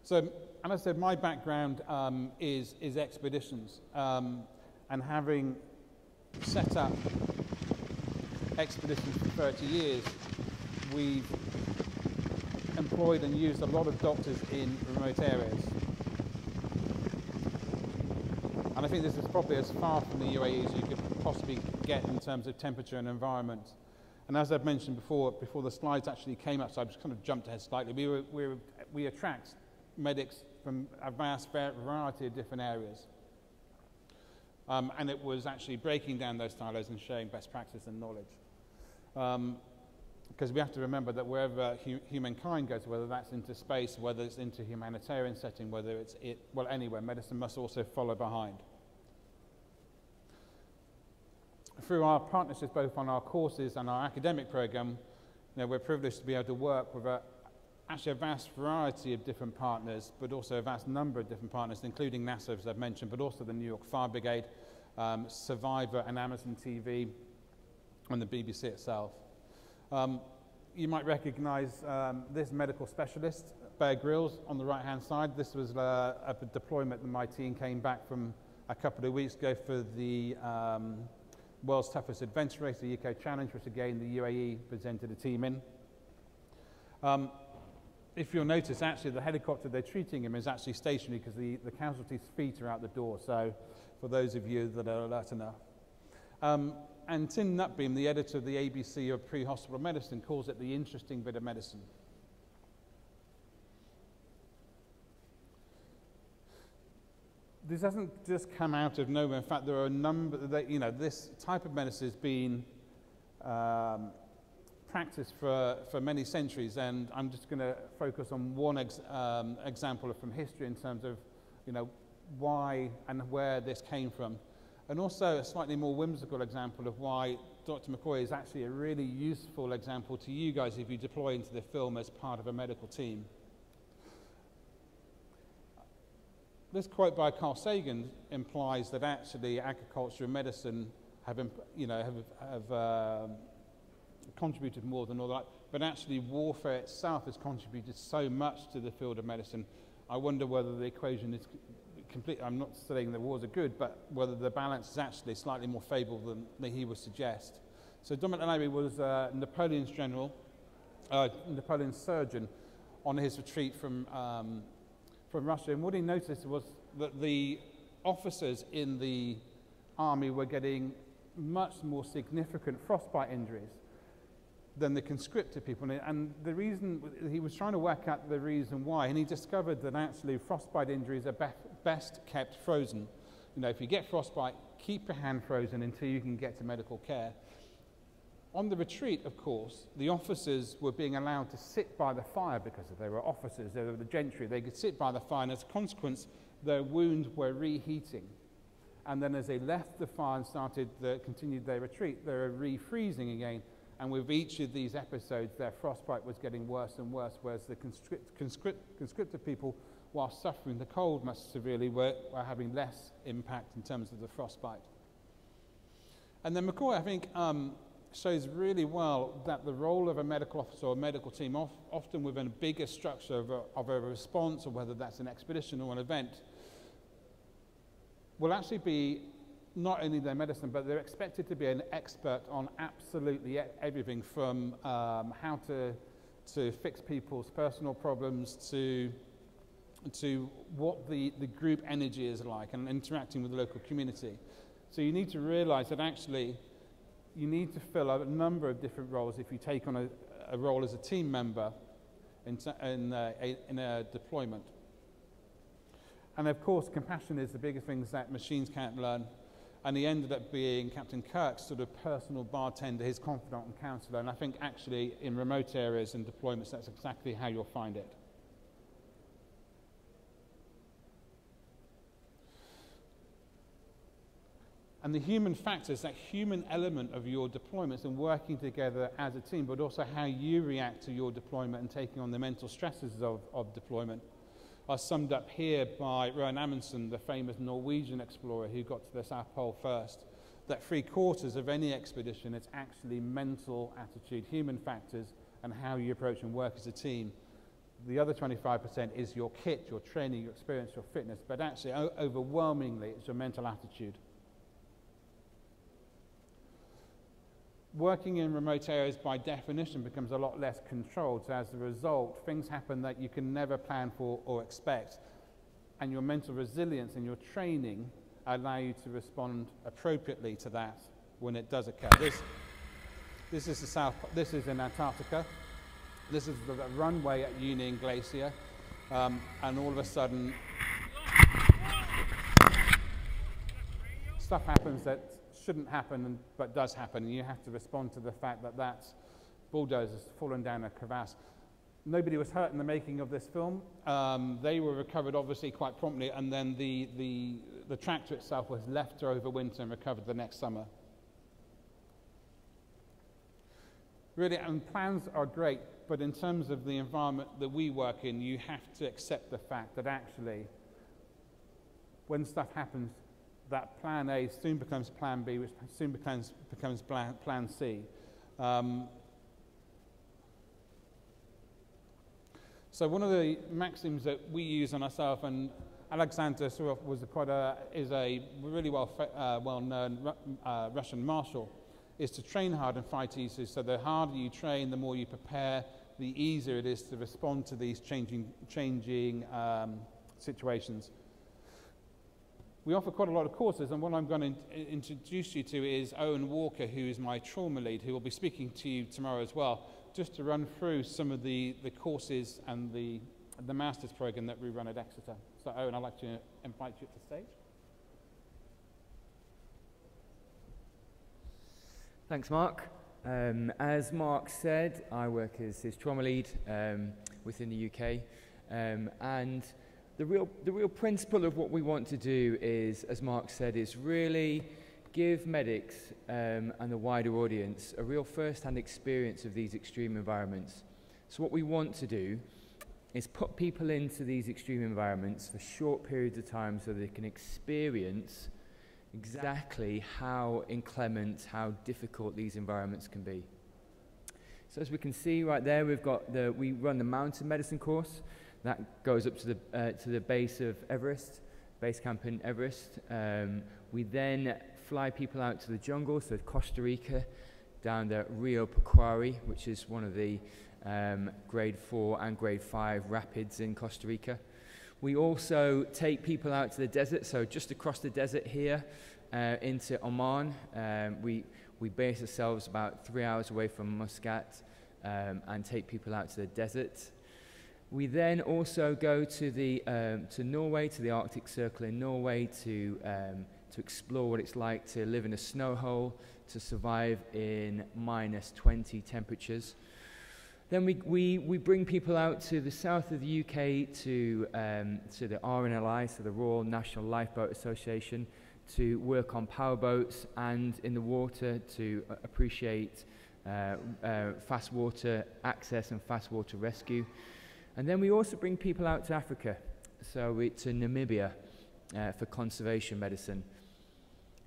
[SPEAKER 7] So, and as I said, my background is expeditions, and having set up expeditions for 30 years, we've employed and used a lot of doctors in remote areas. And I think this is probably as far from the UAE as you could possibly get in terms of temperature and environment. And as I've mentioned before the slides actually came up, so I've just kind of jumped ahead slightly, we attract medics from a vast variety of different areas. And it was actually breaking down those silos and sharing best practice and knowledge. Because we have to remember that wherever humankind goes, whether that's into space, whether it's into humanitarian setting, whether it's anywhere, medicine must also follow behind. Through our partnerships both on our courses and our academic program, we're privileged to be able to work with actually a vast variety of different partners, but also a vast number of different partners, including NASA, as I've mentioned, but also the New York Fire Brigade, Survivor and Amazon TV, and the BBC itself. You might recognize this medical specialist, Bear Grylls, on the right-hand side. This was a deployment that my team came back from a couple of weeks ago for the World's Toughest Adventure Race, the UK Challenge, which again the UAE presented a team in. If you'll notice, actually the helicopter they're treating him is actually stationary because the casualty's feet are out the door, so for those of you that are alert enough. And Tim Nutbeam, the editor of the ABC of Pre-Hospital Medicine, calls it the interesting bit of medicine. This doesn't just come out of nowhere. In fact, there are a number that, this type of medicine has been practiced for many centuries, and I'm just going to focus on one example from history in terms of, why and where this came from. And also a slightly more whimsical example of why Dr. McCoy is actually a really useful example to you guys if you deploy into the film as part of a medical team. This quote by Carl Sagan implies that actually agriculture and medicine have contributed more than all that, but actually warfare itself has contributed so much to the field of medicine. I wonder whether the equation is complete. I'm not saying the wars are good, but whether the balance is actually slightly more favourable than he would suggest. So Dominic Lanerie was Napoleon's general, Napoleon's surgeon on his retreat from Russia, and what he noticed was that the officers in the army were getting much more significant frostbite injuries than the conscripted people, and the reason, he was trying to work out the reason why, and he discovered that actually frostbite injuries are best kept frozen. If you get frostbite, keep your hand frozen until you can get to medical care. On the retreat, of course, the officers were being allowed to sit by the fire because they were officers, they were the gentry, they could sit by the fire, and as a consequence, their wounds were reheating. And then as they left the fire and continued their retreat, they were refreezing again. And with each of these episodes, their frostbite was getting worse and worse, whereas the conscripted people, while suffering the cold much severely, were having less impact in terms of the frostbite. And then McCoy, I think, shows really well that the role of a medical officer or a medical team, often within a bigger structure of a response, or whether that's an expedition or an event, will actually be not only their medicine, but they're expected to be an expert on absolutely everything from how to fix people's personal problems to what the group energy is like and interacting with the local community. So you need to realize that actually you need to fill out a number of different roles if you take on a role as a team member in a deployment. And of course, compassion is the biggest things that machines can't learn. And he ended up being Captain Kirk's sort of personal bartender, his confidant and counselor. And I think actually in remote areas and deployments, that's exactly how you'll find it. And the human factors, that human element of your deployments and working together as a team, but also how you react to your deployment and taking on the mental stresses of deployment, are summed up here by Rowan Amundsen, the famous Norwegian explorer who got to the South Pole first, that 3/4 of any expedition is actually mental attitude, human factors, and how you approach and work as a team. The other 25% is your kit, your training, your experience, your fitness, but actually overwhelmingly it's your mental attitude. Working in remote areas by definition becomes a lot less controlled, so as a result things happen that you can never plan for or expect, and your mental resilience and your training allow you to respond appropriately to that when it does occur. This is in Antarctica. This is the runway at Union Glacier, and all of a sudden stuff happens that shouldn't happen, but does happen, and you have to respond to the fact that that bulldozer's fallen down a crevasse. Nobody was hurt in the making of this film. They were recovered obviously quite promptly, and then the tractor itself was left to overwinter and recovered the next summer. Really, and plans are great, but in terms of the environment that we work in, you have to accept the fact that actually, when stuff happens, that plan A soon becomes plan B, which soon becomes plan C. So one of the maxims that we use on ourselves, and Alexander Surov is a really well-known Russian marshal, is to train hard and fight easy. So the harder you train, the more you prepare, the easier it is to respond to these changing situations. We offer quite a lot of courses, and what I'm going to introduce you to is Owen Walker, who is my trauma lead, who will be speaking to you tomorrow as well, just to run through some of the courses and the master's program that we run at Exeter. So Owen, I'd like to invite you to the stage.
[SPEAKER 10] Thanks, Mark. As Mark said, I work as his trauma lead within the UK, and the real principle of what we want to do is, as Mark said, is really give medics and the wider audience a real first-hand experience of these extreme environments. So what we want to do is put people into these extreme environments for short periods of time so they can experience exactly how inclement, how difficult these environments can be. So as we can see right there, we run the mountain medicine course that goes up to the base of Everest, base camp in Everest. We then fly people out to the jungle, so Costa Rica, down the Rio Pecuari, which is one of the grade 4 and grade 5 rapids in Costa Rica. We also take people out to the desert, so just across the desert here into Oman. We base ourselves about 3 hours away from Muscat and take people out to the desert. We then also go to Norway, to the Arctic Circle in Norway, to explore what it's like to live in a snow hole, to survive in -20 temperatures. Then we bring people out to the south of the UK to the RNLI, so the Royal National Lifeboat Association, to work on powerboats and in the water to appreciate fast water access and fast water rescue. And then we also bring people out to Africa, so to Namibia for conservation medicine.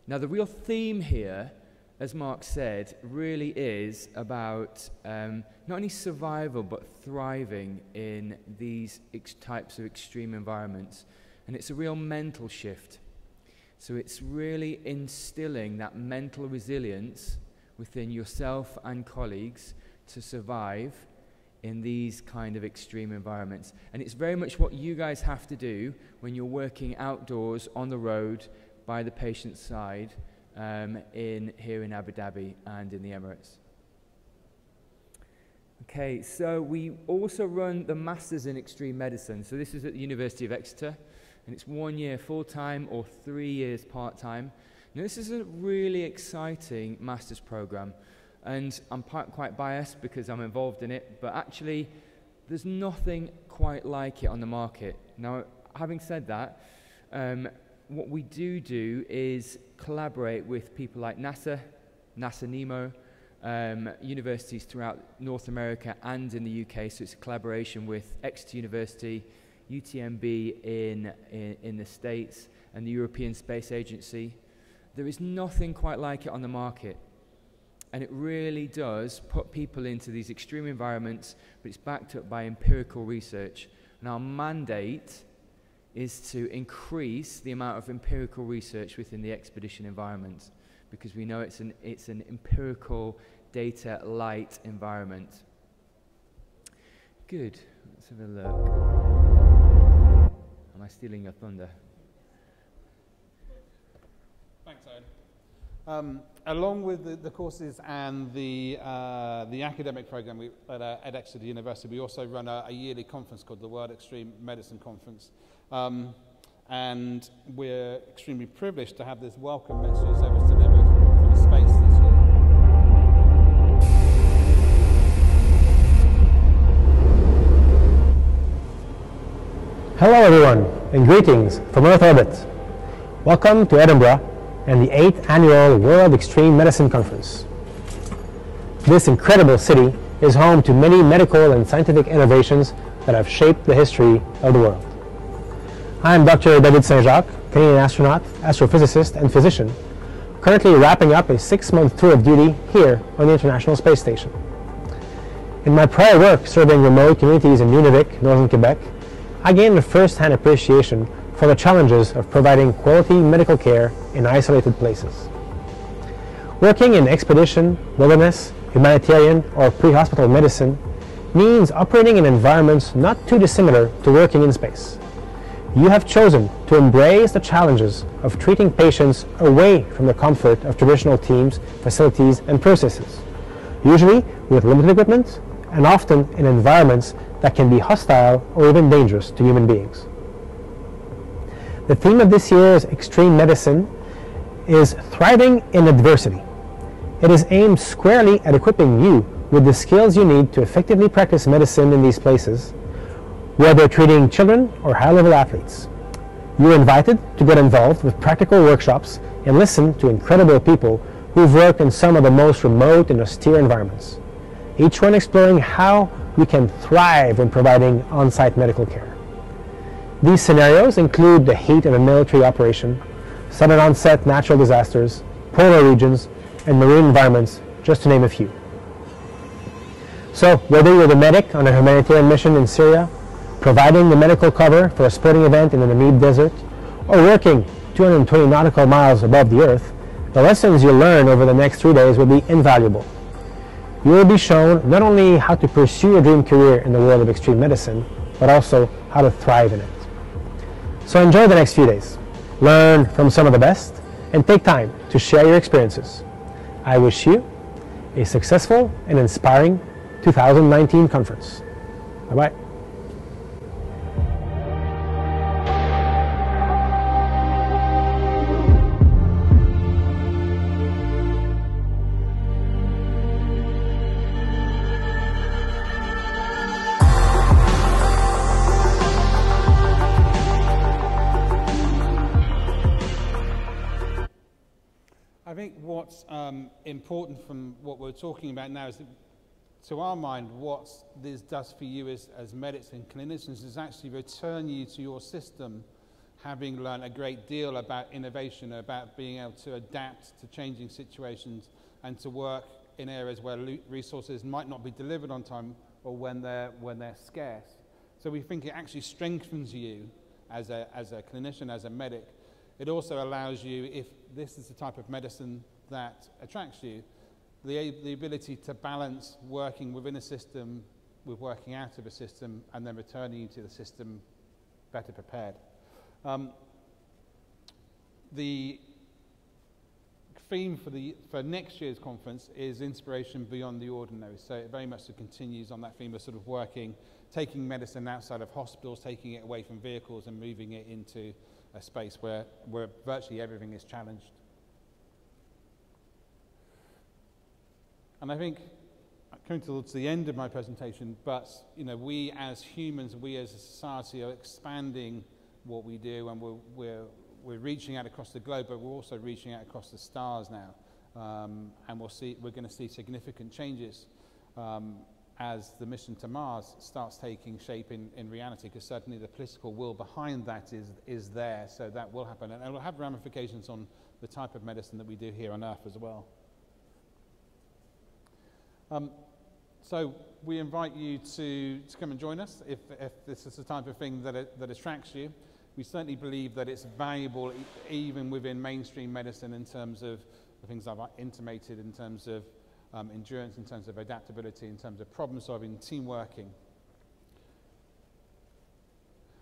[SPEAKER 10] Now the real theme here, as Mark said, really is about not only survival but thriving in these types of extreme environments. And it's a real mental shift. So it's really instilling that mental resilience within yourself and colleagues to survive in these kind of extreme environments. And it's very much what you guys have to do when you're working outdoors on the road by the patient's side here in Abu Dhabi and in the Emirates. Okay, so we also run the Masters in Extreme Medicine. So this is at the University of Exeter, and it's 1 year full-time or 3 years part-time. Now this is a really exciting Masters program, and I'm quite biased because I'm involved in it, but actually there's nothing quite like it on the market. Now, having said that, what we do is collaborate with people like NASA NEMO, universities throughout North America and in the UK, so it's a collaboration with Exeter University, UTMB in the States, and the European Space Agency. There is nothing quite like it on the market. And it really does put people into these extreme environments, but it's backed up by empirical research. And our mandate is to increase the amount of empirical research within the expedition environment, because we know it's an empirical, data-light environment. Good. Let's have a look. Am I stealing your thunder?
[SPEAKER 7] Thanks, Owen. Along with the courses and the academic program at Exeter University, we also run a yearly conference called the World Extreme Medicine Conference. And we're extremely privileged to have this welcome message that was delivered from space this year.
[SPEAKER 11] Hello everyone, and greetings from Earth Orbit. Welcome to Edinburgh and the 8th Annual World Extreme Medicine Conference. This incredible city is home to many medical and scientific innovations that have shaped the history of the world. I am Dr. David Saint-Jacques, Canadian astronaut, astrophysicist, and physician, currently wrapping up a 6-month tour of duty here on the International Space Station. In my prior work serving remote communities in Nunavik, northern Quebec, I gained a first-hand appreciation for the challenges of providing quality medical care in isolated places. Working in expedition, wilderness, humanitarian, or pre-hospital medicine means operating in environments not too dissimilar to working in space. You have chosen to embrace the challenges of treating patients away from the comfort of traditional teams, facilities, and processes, usually with limited equipment and often in environments that can be hostile or even dangerous to human beings. The theme of this year's Extreme Medicine is Thriving in Adversity. It is aimed squarely at equipping you with the skills you need to effectively practice medicine in these places, whether treating children or high-level athletes. You are invited to get involved with practical workshops and listen to incredible people who've worked in some of the most remote and austere environments, each one exploring how we can thrive when providing on-site medical care. These scenarios include the heat of a military operation, sudden onset natural disasters, polar regions, and marine environments, just to name a few. So, whether you're the medic on a humanitarian mission in Syria, providing the medical cover for a sporting event in the Namib Desert, or working 220 nautical miles above the Earth, the lessons you'll learn over the next 3 days will be invaluable. You will be shown not only how to pursue your dream career in the world of extreme medicine, but also how to thrive in it. So enjoy the next few days, learn from some of the best, and take time to share your experiences. I wish you a successful and inspiring 2019 conference. Bye-bye.
[SPEAKER 7] I think what's important from what we're talking about now is that, to our mind, what this does for you as medics and clinicians is actually return you to your system, having learned a great deal about innovation, about being able to adapt to changing situations and to work in areas where resources might not be delivered on time or when they're scarce. So we think it actually strengthens you as a clinician, as a medic. It also allows you, if this is the type of medicine that attracts you, the ability to balance working within a system with working out of a system and then returning you to the system better prepared. The theme for next year's conference is Inspiration Beyond the Ordinary. So it very much continues on that theme of sort of working, taking medicine outside of hospitals, taking it away from vehicles and moving it into a space where virtually everything is challenged. And I think I'm coming towards the end of my presentation, but we as humans, we as a society are expanding what we do, and we're reaching out across the globe, but we're also reaching out across the stars now, and we're going to see significant changes as the mission to Mars starts taking shape in reality, because certainly the political will behind that is there, so that will happen, and it will have ramifications on the type of medicine that we do here on Earth as well. So we invite you to come and join us if this is the type of thing that attracts you. We certainly believe that it's valuable even within mainstream medicine in terms of the things I've intimated, in terms of endurance, in terms of adaptability, in terms of problem solving, team working.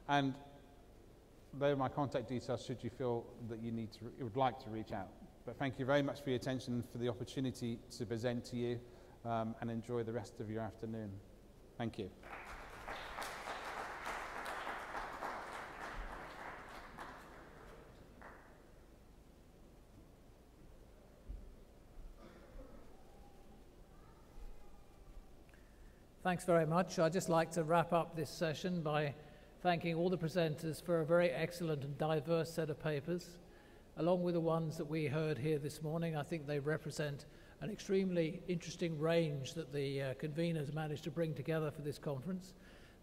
[SPEAKER 7] And there are my contact details should you feel that you would like to reach out. But thank you very much for your attention and for the opportunity to present to you, and enjoy the rest of your afternoon. Thank you.
[SPEAKER 3] Thanks very much. I'd just like to wrap up this session by thanking all the presenters for a very excellent and diverse set of papers. along with the ones that we heard here this morning. I think they represent an extremely interesting range that the conveners managed to bring together for this conference.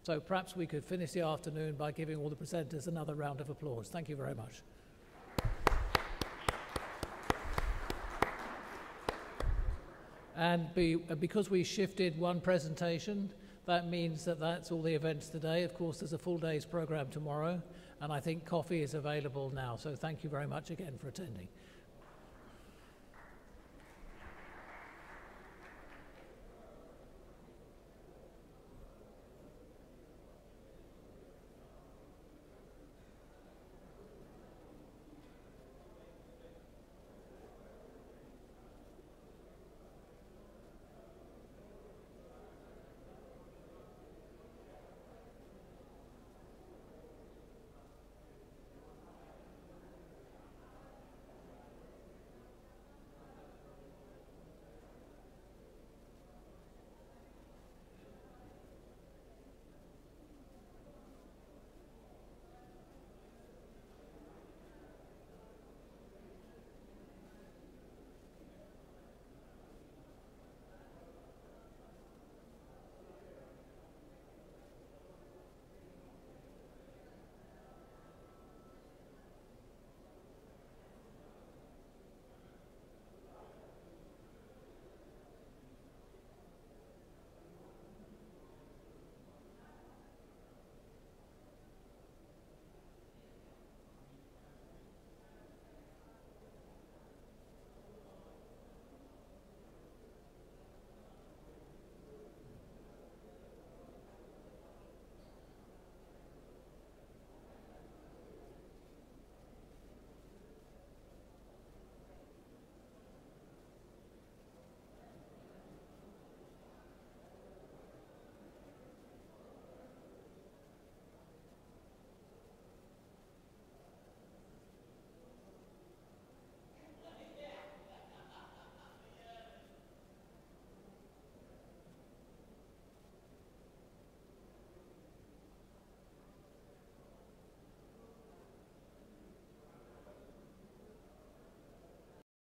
[SPEAKER 3] So perhaps we could finish the afternoon by giving all the presenters another round of applause. Thank you very much. And because we shifted one presentation, that means that that's all the events today. Of course, there's a full day's program tomorrow, and I think coffee is available now. So thank you very much again for attending.